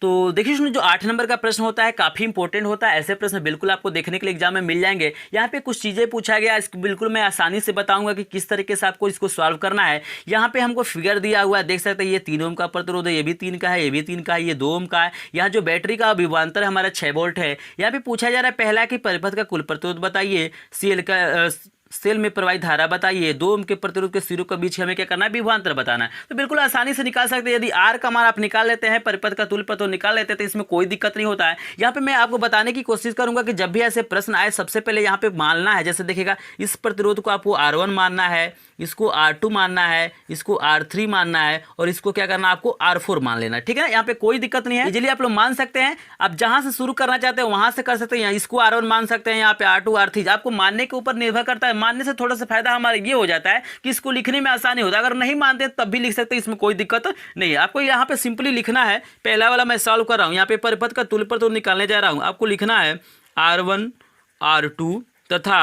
तो देखिए सुनिए, जो 8 नंबर का प्रश्न होता है काफ़ी इंपॉर्टेंट होता है। ऐसे प्रश्न बिल्कुल आपको देखने के लिए एग्जाम में मिल जाएंगे। यहाँ पे कुछ चीज़ें पूछा गया, इसको बिल्कुल मैं आसानी से बताऊंगा कि किस तरीके से आपको इसको सॉल्व करना है। यहाँ पे हमको फिगर दिया हुआ है, देख सकते हैं ये 3 ओम का प्रतिरोध है, ये भी 3 का है, ये भी 3 का है, ये 2 ओम का है। यहाँ जो बैटरी का विभवांतर है हमारा 6 वोल्ट है। यहाँ पे पूछा जा रहा है पहला कि परिपथ का कुल प्रतिरोध बताइए, सीएल का सेल में प्रवाहित धारा बताइए। 2 ओम के प्रतिरोध के सिरों के बीच हमें क्या करना है, विभवांतर बताना है। तो बिल्कुल आसानी से निकाल सकते हैं। यदि आर का मान आप निकाल लेते हैं, परिपथ का तुल्य प्रतिरोध निकाल लेते हैं, तो इसमें कोई दिक्कत नहीं होता है। यहाँ पे मैं आपको बताने की कोशिश करूंगा कि जब भी ऐसे प्रश्न आए, सबसे पहले यहाँ पे मानना है, जैसे देखिएगा इस प्रतिरोध को आपको R1 मानना है, इसको R2 मानना है, इसको R3 मानना है, और इसको क्या करना है, आपको R4 मान लेना है। ठीक है ना, यहाँ पे कोई दिक्कत नहीं है, इजीली आप लोग मान सकते हैं। आप जहां से शुरू करना चाहते हैं वहां से कर सकते हैं। इसको R1 मान सकते हैं, यहाँ पे R2 R3, आपको मानने के ऊपर निर्भर करता है। मानने से थोड़ा सा फायदा हमारा ये हो जाता है कि इसको लिखने में आसानी होता है। अगर नहीं मानते तब भी लिख सकते हैं, इसमें कोई दिक्कत नहीं है। आपको यहाँ पे सिंपली लिखना है, पहला वाला मैं सॉल्व कर रहा हूँ। यहाँ पे परिपथ का तुल्य प्रतिरोध निकालने जा रहा हूँ। आपको लिखना है R1 R2 तथा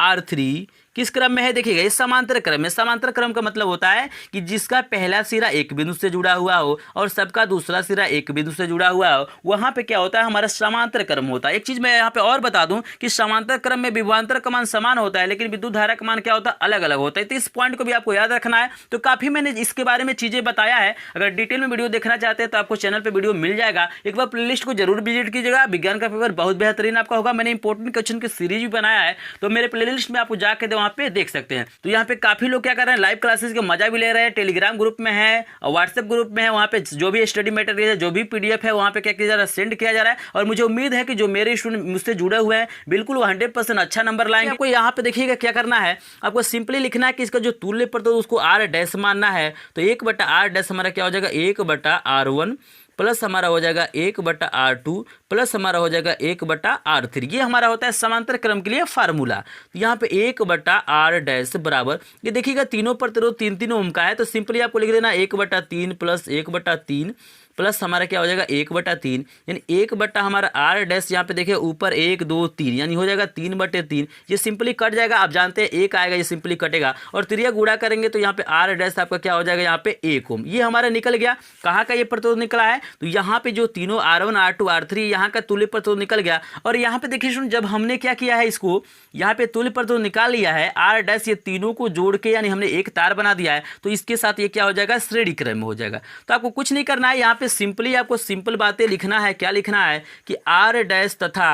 R3 किस क्रम में है, देखिएगा ये समांतर क्रम में। समांतर क्रम का मतलब होता है कि जिसका पहला सिरा एक बिंदु से जुड़ा हुआ हो और सबका दूसरा सिरा एक बिंदु से जुड़ा हुआ हो, वहां पे क्या होता है, हमारा समांतर क्रम होता है। एक चीज मैं यहाँ पे और बता दूं कि समांतर क्रम में विभवांतर का मान समान होता है, लेकिन विद्युत धारा का मान क्या होता है, अलग अलग होता है। तो इस पॉइंट को भी आपको याद रखना है। तो काफी मैंने इसके बारे में चीजें बताया है। अगर डिटेल में वीडियो देखना चाहते हैं तो आपको चैनल पर वीडियो मिल जाएगा। एक बार प्लेलिस्ट को जरूर विजिट कीजिएगा। विज्ञान का पेपर बहुत बेहतरीन आपका होगा। मैंने इंपॉर्टेंट क्वेश्चन की सीरीज भी बनाया है, तो मेरे प्लेलिस्ट में आपको जाकर वहाँ पे देख सकते हैं। तो यहाँ पे काफी लोग क्या कर रहे हैं, लाइव क्लासेस का मजा भी ले रहे हैं। टेलीग्राम ग्रुप में है और व्हाट्सएप ग्रुप में है। वहाँ पे जो भी स्टडी मटेरियल है, जो भी पीडीएफ है, वहाँ पे क्या किया जा रहा है, सेंड किया जा रहा है। और मुझे उम्मीद है कि जो मेरे स्टूडेंट मुझसे जुड़े हुए हैं, बिल्कुल वो 100% अच्छा नंबर लाएंगे। आपको यहाँ पे देखिएगा क्या करना है, आपको सिंपली लिखना है कि इसका जो तुल्य प्रतिरोध उसको R डैश मानना है। तो 1/R डैश हमारा क्या हो जाएगा, 1/R1 प्लस हमारा हो जाएगा 1/R2 प्लस हमारा हो जाएगा 1/R3। ये हमारा होता है समांतर क्रम के लिए फार्मूला। तो यहाँ पे 1/R डैश बराबर, ये देखिएगा तीनों प्रतिरोध 3-3 ओम का है, तो सिंपली आपको लिख देना 1/3 प्लस 1/3 प्लस हमारा क्या हो जाएगा 1/3, यानी 1 हमारा R डैश, यहाँ पे देखिए ऊपर 1 2 3, यानी हो जाएगा 3/3। ये सिंपली कट जाएगा, आप जानते हैं 1 आएगा, ये सिंपली कटेगा। और त्रिया गुणा करेंगे तो यहाँ पे R डैश आपका क्या हो जाएगा, यहाँ पे 1 ओम। ये हमारा निकल गया। कहाँ का ये प्रतिरोध निकला है, तो यहाँ पे जो तीनों R1 R2 R3 यहाँ का तुल्य प्रतिरोध निकल गया। और यहाँ पे देखिए सुन, जब हमने क्या किया है, इसको यहाँ पे तुल्य प्रतिरोध निकाल लिया है R डैश, ये तीनों को जोड़ के यानी हमने एक तार बना दिया है, तो इसके साथ ये क्या हो जाएगा, श्रेणी क्रम में हो जाएगा। तो आपको कुछ नहीं करना है, यहाँ पे सिंपली आपको सिंपल बातें लिखना है। क्या लिखना है कि R डैश तथा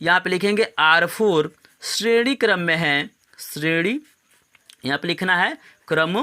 यहाँ पे लिखेंगे R4 श्रेणी क्रम में है, श्रेणी यहाँ पे लिखना है क्रम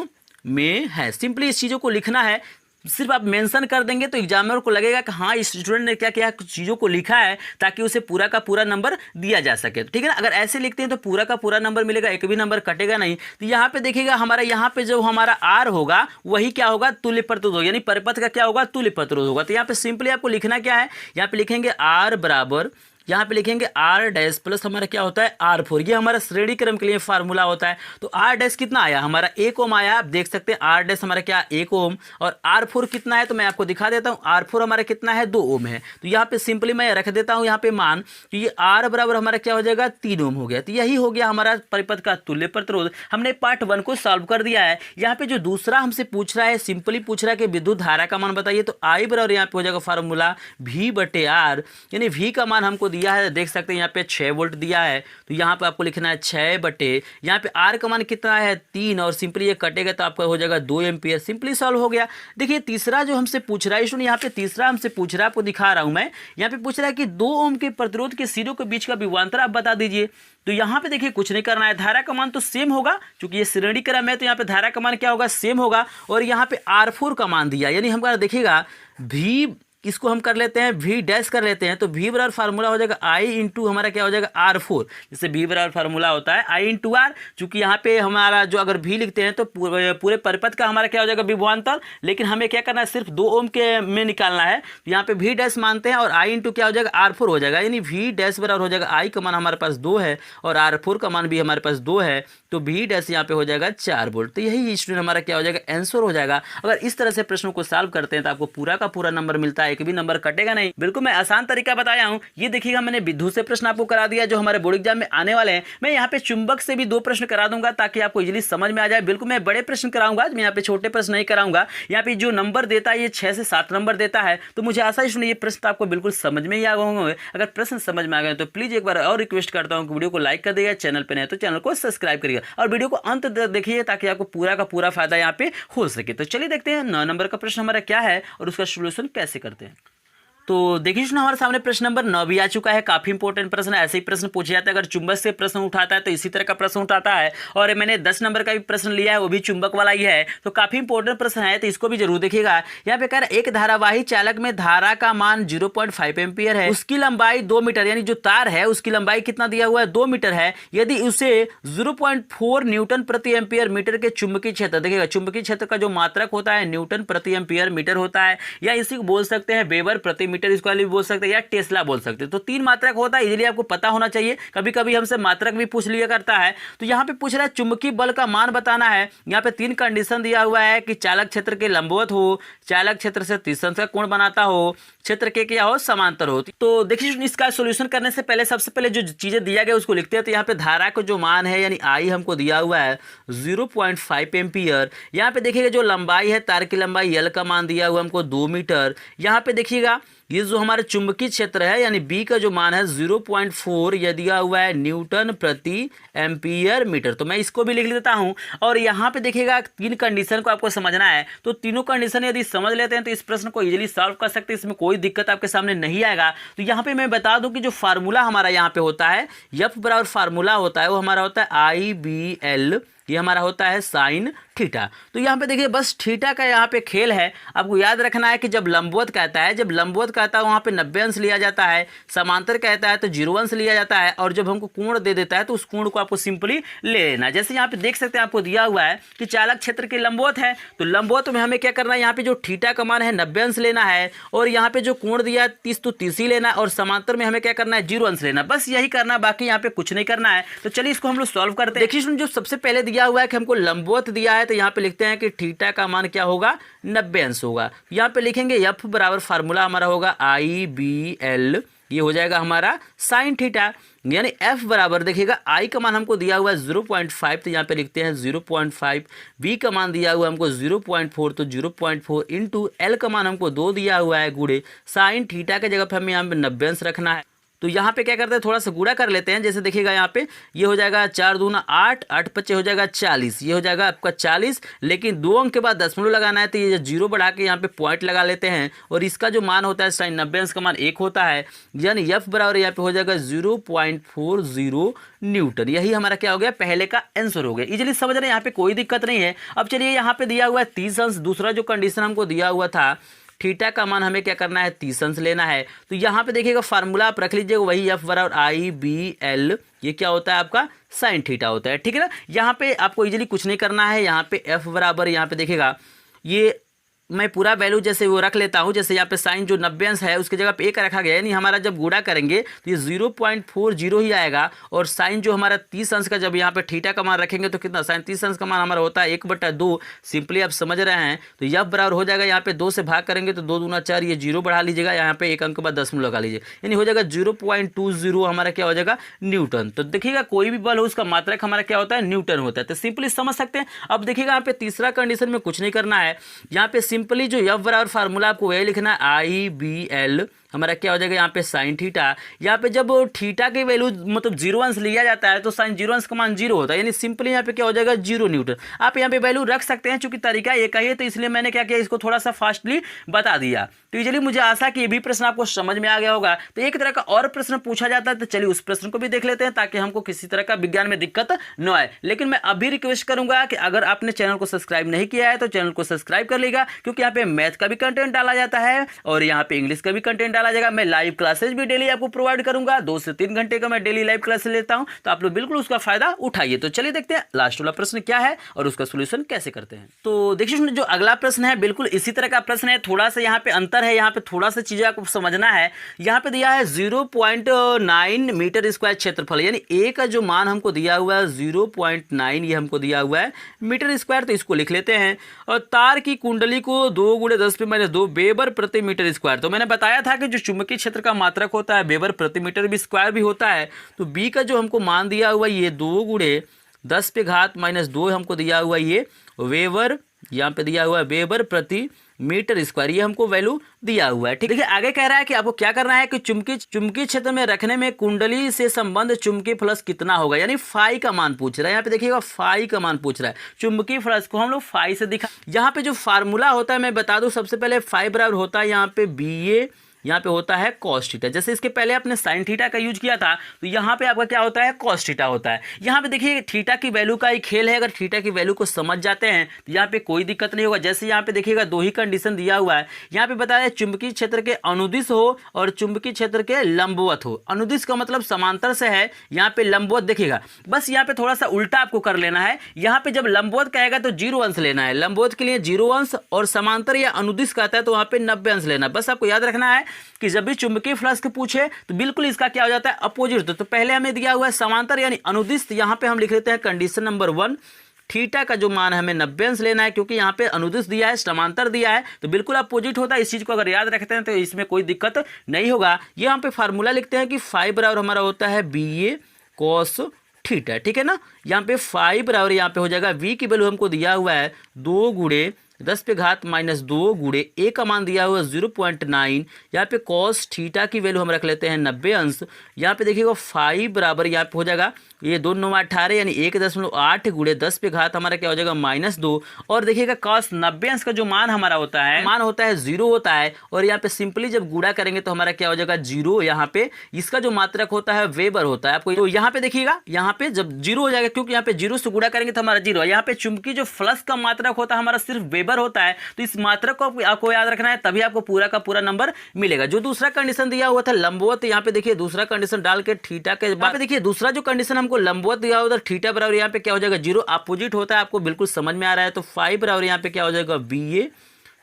में है। सिंपली इस चीज़ों को लिखना है। सिर्फ आप मेंशन कर देंगे तो एग्जामिनर को लगेगा कि हाँ इस स्टूडेंट ने क्या क्या चीज़ों को लिखा है, ताकि उसे पूरा का पूरा नंबर दिया जा सके। ठीक है ना, अगर ऐसे लिखते हैं तो पूरा का पूरा नंबर मिलेगा, एक भी नंबर कटेगा नहीं। तो यहाँ पे देखिएगा हमारा यहाँ पे जो हमारा R होगा वही क्या होगा, तुल्य प्रतिरोध होगा, यानी परिपथ का क्या होगा, तुल्य प्रतिरोध होगा। तो यहाँ पे सिंपली आपको लिखना क्या है, यहाँ पे लिखेंगे R बराबर, यहाँ पे लिखेंगे R डैश प्लस हमारा क्या होता है R4। ये हमारा श्रेणी क्रम के लिए फार्मूला होता है। तो R डैश कितना आया, हमारा 1 ओम आया। आप देख सकते हैं R डैश हमारा क्या 1 ओम, और R4 कितना है, तो मैं आपको दिखा देता हूँ। R4 हमारा कितना है, 2 ओम है। तो यहाँ पे सिंपली मैं रख देता हूँ यहाँ पे मान, तो ये R बराबर हमारा क्या हो जाएगा, 3 ओम हो गया। तो यही हो गया हमारा परिपथ का तुल्य प्रतिरोध। हमने पार्ट 1 को सॉल्व कर दिया है। यहाँ पे जो दूसरा हमसे पूछ रहा है, सिंपली पूछ रहा है कि विद्युत धारा का मान बताइए। तो I बराबर यहाँ पे हो जाएगा फार्मूला V/R, यानी V का मान हमको दिया है, देख सकते हैं यहाँ पे 6 वोल्ट दिया है। तो यहाँ पे आपको लिखना है 6 यहाँ पे R का मान कितना है, 3, और सिंपली ये कटेगा तो आपका हो जाएगा 2 एम्पियर। सिंपली सॉल्व हो गया। देखिए तीसरा जो हमसे पूछ रहा है, सुनिए यहाँ पे तीसरा हमसे पूछ रहा है, आपको दिखा रहा हूँ मैं। यहाँ पे पूछ रहा है कि 2 ओम के प्रतिरोध के सिरों के बीच का विभवांतर आप बता दीजिए। तो यहाँ पे देखिए कुछ नहीं करना है, धारा का मान तो सेम होगा, क्योंकि ये श्रेणी क्रम है, तो यहाँ पे धारा का मान क्या होगा, सेम होगा। और यहाँ पे R4 का मान दिया, यानी हमको देखिएगा V, इसको हम कर लेते हैं V डैश कर लेते हैं। तो V बराबर फार्मूला हो जाएगा I इंटू हमारा क्या हो जाएगा R4। जैसे V बराबर फार्मूला होता है I इंटू R, चूंकि यहाँ पे हमारा जो अगर V लिखते हैं तो पूरे परिपथ का हमारा क्या हो जाएगा, विभवांतर। लेकिन हमें क्या करना है, सिर्फ 2 ओम के में निकालना है। तो यहाँ पे V डैश मानते हैं और I इंटू क्या हो जाएगा, R4 हो जाएगा। यानी V डैश बराबर हो जाएगा, I का मान हमारे पास 2 है और R4 का मान भी हमारे पास 2 है। तो V डैश यहाँ पे हो जाएगा 4 वोल्ट। तो यही स्टूडेंट हमारा क्या हो जाएगा, आंसर हो जाएगा। अगर इस तरह से प्रश्नों को सॉल्व करते हैं तो आपको पूरा का पूरा नंबर मिलता है, एक भी नंबर कटेगा नहीं। बिल्कुल मैं आसान तरीका बताया हूं। ये देखिएगा मैंने विद्युत से प्रश्न आपको करा दिया जो हमारे बोर्ड एग्जाम में आने वाले हैं। मैं यहाँ पे चुंबक से भी 2 प्रश्न करा दूंगा ताकि आपको इजीली समझ में आ जाए। बिल्कुल मैं बड़े प्रश्न कराऊंगा, मैं यहाँ पे छोटे प्रश्न नहीं कराऊंगा। यहाँ पे जो नंबर देता है ये 6 से 7 नंबर देता है। तो मुझे आशा है सुनिए ये प्रश्न आपको बिल्कुल समझ में ही आ गए होंगे। अगर प्रश्न समझ में आ गए तो प्लीज एक बार और रिक्वेस्ट करता हूँ कि वीडियो को लाइक कर दिएगा, चैनल पर नहीं तो चैनल को सब्सक्राइब करिएगा और वीडियो को अंत तक देखिए ताकि आपको पूरा का पूरा फायदा यहाँ पे हो सके। तो चलिए देखते हैं 9 नंबर का प्रश्न हमारा क्या है और उसका सोल्यूशन कैसे करते हैं। तो देखिए सुनो, हमारे सामने प्रश्न नंबर 9 भी आ चुका है। काफी इंपॉर्टेंट प्रश्न है, ऐसे ही प्रश्न पूछे जाते हैं। अगर चुंबक से प्रश्न उठाता है तो इसी तरह का प्रश्न उठाता है, और मैंने 10 नंबर का भी प्रश्न लिया है, वो भी चुंबक वाला ही है। तो काफी इंपॉर्टेंट प्रश्न है, तो इसको भी जरूर देखिएगा। यहाँ पे कह रहा है एक धारावाही चालक में धारा का मान 0.5 एम्पियर है, उसकी लंबाई 2 मीटर, यानी जो तार है उसकी लंबाई कितना दिया हुआ है, 2 मीटर है। यदि उसे 0.4 न्यूटन प्रति एम्पियर मीटर के चुंबकीय क्षेत्र, देखिएगा चुंबकीय क्षेत्र का जो मात्रक होता है न्यूटन प्रति एम्पियर मीटर होता है, या इसी को बोल सकते हैं वेबर प्रति मीटर स्क्वायर भी बोल सकते हैं, या टेस्ला बोल सकते हैं। तो 3 मात्रक होता है, इजीली आपको पता होना चाहिए। कभी कभी हमसे मात्रक भी पूछ लिया करता है। तो यहाँ पे पूछ रहा है चुंबकीय बल का मान बताना है। यहाँ पे 3 कंडीशन दिया हुआ है कि चालक क्षेत्र के लंबवत हो, चालक क्षेत्र से 30 अंश का कोण बनाता हो, क्षेत्र के क्या हो, समांतर हो। तो देखिए इसका सॉल्यूशन करने से पहले सबसे पहले जो चीजें दिया गया उसको लिखते हैं। तो यहाँ पे धारा का जो मान है यानी आई हमको दिया हुआ है 0.5 एम्पियर। यहाँ पे देखिएगा जो लंबाई है, तार की लंबाई एल का मान दिया हुआ हमको 2 मीटर। यहाँ पे देखिएगा ये जो हमारे चुंबकीय क्षेत्र है यानी बी का जो मान है 0.4 यह दिया हुआ है न्यूटन प्रति एम्पियर मीटर। तो मैं इसको भी लिख लेता हूं। और यहाँ पे देखिएगा 3 कंडीशन को आपको समझना है। तो तीनों कंडीशन यदि समझ लेते हैं तो इस प्रश्न को इजीली सॉल्व कर सकते हैं, इसमें कोई दिक्कत आपके सामने नहीं आएगा। तो यहाँ पे मैं बता दूं कि जो फार्मूला हमारा यहाँ पे होता है, एफ बराबर फार्मूला होता है वो हमारा होता है IBL, ये हमारा होता है साइन थीटा। तो यहाँ पे देखिए बस थीटा का यहाँ पे खेल है। आपको याद रखना है कि जब लंबवत कहता है, जब लंबवत कहता है वहाँ पे 90 अंश लिया जाता है, समांतर कहता है तो 0 अंश लिया जाता है, और जब हमको कोण दे देता है तो उस कोण को आपको सिंपली ले लेना। जैसे यहाँ पे देख सकते हैं आपको दिया हुआ है कि चालक क्षेत्र के लंबवत है, तो लंबवत में हमें क्या करना है, यहाँ पे जो थीटा का मान है 90 अंश लेना है, और यहाँ पे जो कोण दिया है 30 तो 30 ही लेना है, और समांतर में हमें क्या करना है 0 अंश लेना। बस यही करना, बाकी यहाँ पे कुछ नहीं करना है। तो चलिए इसको हम लोग सॉल्व करते हैं। देखिए जो सबसे पहले दिया हुआ है कि हमको लंबवत दिया है, तो यहाँ पे लिखते हैं कि थीटा का मान क्या होगा, 90 अंश होगा। यहाँ पे लिखेंगे एफ बराबर फार्मूला हमारा होगा IBL, ये हो जाएगा हमारा साइन थीटा। यानी एफ बराबर देखिएगा आई का मान हमको दिया हुआ है 0.5, तो यहाँ पे लिखते हैं 0.5, बी का मान दिया हुआ है हमको 0.4, तो 0.4 इंटू एल का मान हमको 2 दिया हुआ है गुणे साइन थीटा के जगह पे हमें यहाँ पे 90 अंश रखना है। तो यहाँ पे क्या करते हैं, थोड़ा सा गुणा कर लेते हैं। जैसे देखिएगा यहाँ पे ये हो जाएगा 4 दूना 8, 8 पच्चे हो जाएगा 40, ये हो जाएगा आपका 40। लेकिन 2 अंक के बाद दशमलव लगाना है, तो ये 0 बढ़ा के यहाँ पे पॉइंट लगा लेते हैं, और इसका जो मान होता है साइन 90 अंश का मान 1 होता है, यानी एफ बराबर यहाँ पे हो जाएगा 0.40 न्यूटन। यही हमारा क्या हो गया, पहले का आंसर हो गया। इजीली समझ रहे हैं, यहाँ पे कोई दिक्कत नहीं है। अब चलिए यहाँ पे दिया हुआ है 30 अंश, दूसरा जो कंडीशन हमको दिया हुआ था थीटा का मान हमें क्या करना है 30 अंश लेना है। तो यहाँ पे देखिएगा फार्मूला आप रख लीजिएगा वही एफ बराबर IBL, ये क्या होता है आपका साइन थीटा होता है, ठीक है ना। यहाँ पे आपको इजीली कुछ नहीं करना है। यहाँ पे एफ बराबर यहाँ पे देखिएगा ये मैं पूरा वैल्यू जैसे वो रख लेता हूँ। जैसे यहाँ पे साइन जो 90 अंश है उसकी जगह पे 1 रखा गया, यानी हमारा जब गुणा करेंगे तो ये 0.40 ही आएगा, और साइन जो हमारा 30 अंश का जब यहाँ पे थीटा का मान रखेंगे तो कितना, साइन 30 अंश का मान हमारा होता है 1/2। सिंपली आप समझ रहे हैं। तो यह बराबर हो जाएगा, यहाँ पे 2 से भाग करेंगे तो 2 दूना 4, ये 0 बढ़ा लीजिएगा, यहाँ पे 1 अंक के बाद दशमलव लगा लीजिए, यानी हो जाएगा 0.20 हमारा क्या हो जाएगा न्यूटन। तो देखिएगा कोई भी बल हो उसका मात्रक हमारा क्या होता है, न्यूटन होता है। तो सिंपली समझ सकते हैं। अब देखिएगा यहाँ पे तीसरा कंडीशन में कुछ नहीं करना है। यहाँ पे सिंपली जो एफ बराबर फार्मूला आपको वही लिखना है IBL, हमारा क्या हो जाएगा यहाँ पे साइन थीटा। यहाँ पे जब थीटा की वैल्यू मतलब 0 अंश लिया जाता है तो साइन 0 अंश का मान 0 होता है, यानी सिंपली यहाँ पे क्या हो जाएगा 0 न्यूटन। आप यहाँ पे वैल्यू रख सकते हैं, चूंकि तरीका एक ही है तो इसलिए मैंने क्या किया, इसको थोड़ा सा फास्टली बता दिया। तो चलिए मुझे आशा कि ये भी प्रश्न आपको समझ में आ गया होगा। तो एक तरह का और प्रश्न पूछा जाता है, तो चलिए उस प्रश्न को भी देख लेते हैं ताकि हमको किसी तरह का विज्ञान में दिक्कत न आए। लेकिन मैं अभी रिक्वेस्ट करूंगा कि अगर आपने चैनल को सब्सक्राइब नहीं किया है तो चैनल को सब्सक्राइब कर लीजिएगा, क्योंकि यहाँ पे मैथ का भी कंटेंट डाला जाता है और यहाँ पे इंग्लिश का भी कंटेंट डाला जाएगा। मैं लाइव क्लासेज भी डेली आपको प्रोवाइड करूंगा, 2 से 3 घंटे का मैं डेली लाइव क्लासेस लेता हूं, तो आप लोग बिल्कुल उसका फायदा उठाइए। तो चलिए देखते हैं लास्ट वाला प्रश्न क्या है और उसका सॉल्यूशन कैसे करते हैं। तो देखिए जो अगला प्रश्न है बिल्कुल इसी तरह का प्रश्न है, थोड़ा सा यहाँ पे अंतर है, यहाँ पे थोड़ा सा चीजें आपको समझना है। यहाँ पे दिया है 0.9 मीटर स्क्वायर क्षेत्रफल, यानी ए का जो मान हमको दिया हुआ है 0.9, ये हमको दिया हुआ है मीटर स्क्वायर, तो इसको लिख लेते हैं। और तार की कुंडली को 2 × 10⁻2 वेबर प्रति मीटर स्क्वायर। तो मैंने बताया था कि जो चुंबकीय क्षेत्र का मात्रक होता है वेबर प्रति मीटर भी स्क्वायर भी होता है। तो बी का जो हमको मान दिया हुआ ये 2 × 10⁻2 हमको दिया हुआ ये वेबर, यहाँ पे दिया हुआ है वेबर प्रति मीटर स्क्वायर, ये हमको वैल्यू दिया हुआ है। ठीक है, आगे कह रहा है कि आपको क्या करना है कि चुंबकीय क्षेत्र में रखने में कुंडली से संबंध चुंबकीय फ्लक्स कितना होगा, यानी फाई का मान पूछ रहा है। यहाँ पे देखिएगा फाई का मान पूछ रहा है, चुंबकीय फ्लक्स को हम लोग फाई से दिखा। यहाँ पे जो फार्मूला होता है मैं बता दूं, सबसे पहले फाई बराबर होता है यहाँ पे BA यहाँ पे होता है कॉस थीटा। जैसे इसके पहले आपने साइन थीटा का यूज किया था, तो यहाँ पे आपका क्या होता है, कॉस थीटा होता है। यहाँ पे देखिए थीटा की वैल्यू का ही खेल है, अगर थीटा की वैल्यू को समझ जाते हैं तो यहाँ पे कोई दिक्कत नहीं होगा। जैसे यहाँ पे देखिएगा दो ही कंडीशन दिया हुआ है, यहाँ पे बताया चुंबकीय क्षेत्र के अनुदिश हो और चुंबकीय क्षेत्र के लंबवत हो। अनुदिश का मतलब समांतर से है, यहाँ पे लंबवत देखिएगा। बस यहाँ पे थोड़ा सा उल्टा आपको कर लेना है, यहाँ पे जब लंबवत कहेगा तो 0 अंश लेना है, लंबवत के लिए 0 अंश, और समांतर या अनुदिश कहता है तो वहाँ पे 90 अंश लेना है। बस आपको याद रखना है कि जब भी चुंबकीय फ्लक्स के पूछे तो बिल्कुल इसका क्या हो जाता है, अपोजिट। तो पहले हमें दिया हुआ है समांतर यानी अनुदिश, यहाँ पे हम लिख लेते हैं कंडीशन नंबर 1, थीटा का जो मान हमें 90 अंश लेना है, क्योंकि यहाँ पे अनुदिश दिया है, समांतर दिया है, तो बिल्कुल अपोजिट होता है। इस चीज़ को अगर याद रखते हैं तो इसमें कोई दिक्कत नहीं होगा। ये यहाँ पे फार्मूला लिखते हैं कि फाइव बराबर हमारा होता है BA cos थीटा, ठीक है ना। यहाँ पे फाइव बराबर यहाँ पे हो जाएगा, V की वैल्यू हमको दिया हुआ है 2 गुणे 10 पे घात -2 गुणे A का मान दिया हुआ है 0.9। यहाँ पे cos थीटा की वैल्यू हम रख लेते हैं 90 अंश। यहाँ पे देखिएगा 5 बराबर यहाँ पे हो जाएगा, ये 2 9 18 यानी 1.8 गुणे 10 पे घात हमारा क्या हो जाएगा -2। और देखिएगा cos 90 अंश का जो मान हमारा होता है, मान होता है 0 होता है, और यहाँ पे सिंपली जब गुणा करेंगे तो हमारा क्या हो जाएगा 0। यहाँ पे इसका जो मात्रक होता है वेबर होता है आपको, तो यहाँ पे देखिएगा यहाँ पे जब 0 हो जाएगा, क्योंकि यहाँ पे 0 से गुणा करेंगे तो हमारा 0 है। यहाँ पे चुंबकीय जो फ्लक्स का मात्रक होता है हमारा सिर्फ वेबर होता है, तो इस मात्रक को आपको याद रखना है, तभी आपको पूरा का पूरा नंबर मिलेगा। जो दूसरा कंडीशन दिया हुआ था लंबवत, यहाँ पे देखिए दूसरा कंडीशन डाल के थीटा के बाद देखिए दूसरा जो कंडीशन हमको लंबवत दिया हुआ था, थीटा बराबर यहाँ पे क्या हो जाएगा 0, अपोजिट होता है, आपको बिल्कुल समझ में आ रहा है। तो 5 बराबर यहाँ पे क्या हो जाएगा BA,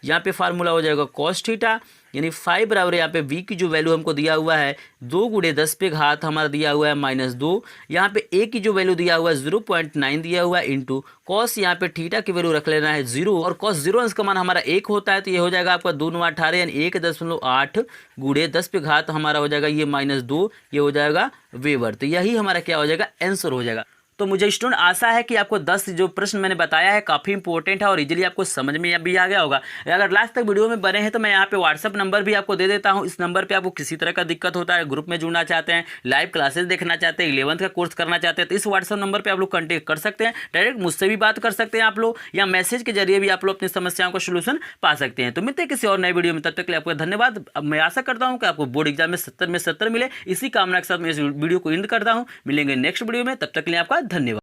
यहाँ पे फार्मूला हो जाएगा cos थीटा, यानी 5 बराबर यहाँ पे V की जो वैल्यू हमको दिया हुआ है 2 गुणे 10 पे घात हमारा दिया हुआ है -2। यहाँ पे A की जो वैल्यू दिया हुआ है 0.9 दिया हुआ है इंटू cos, यहाँ पे थीटा की वैल्यू रख लेना है 0, और cos 0 अंश का मान हमारा 1 होता है, तो ये हो जाएगा आपका 2 9 18 यानी 1.8 गुणे 10 पे घात हमारा हो जाएगा ये -2, ये हो जाएगा वेबर। तो यही हमारा क्या हो जाएगा, आंसर हो जाएगा। तो मुझे स्टूडेंट आशा है कि आपको 10 जो प्रश्न मैंने बताया है काफ़ी इंपॉर्टेंट है और इजीली आपको समझ में भी आ गया होगा। अगर लास्ट तक वीडियो में बने हैं तो मैं यहाँ पे व्हाट्सअप नंबर भी आपको दे देता हूँ। इस नंबर पे आपको किसी तरह का दिक्कत होता है, ग्रुप में जुड़ना चाहते हैं, लाइव क्लासेस देखना चाहते हैं, 11th का कोर्स करना चाहते हैं, तो इस व्हाट्सअप नंबर पर आप लोग कॉन्टेक्ट कर सकते हैं। डायरेक्ट मुझसे भी बात कर सकते हैं आप लोग, या मैसेज के जरिए भी आप लोग अपनी समस्याओं का सोल्यूशन पा सकते हैं। तो मिलते हैं किसी और नए वीडियो में, तब तक के लिए आपका धन्यवाद। अब मैं आशा करता हूँ कि आपको बोर्ड एग्जाम में 70 में 70 मिले। इसी कामना के साथ मैं इस वीडियो को एंड करता हूँ। मिलेंगे नेक्स्ट वीडियो में, तब तक के लिए आपका धन्यवाद।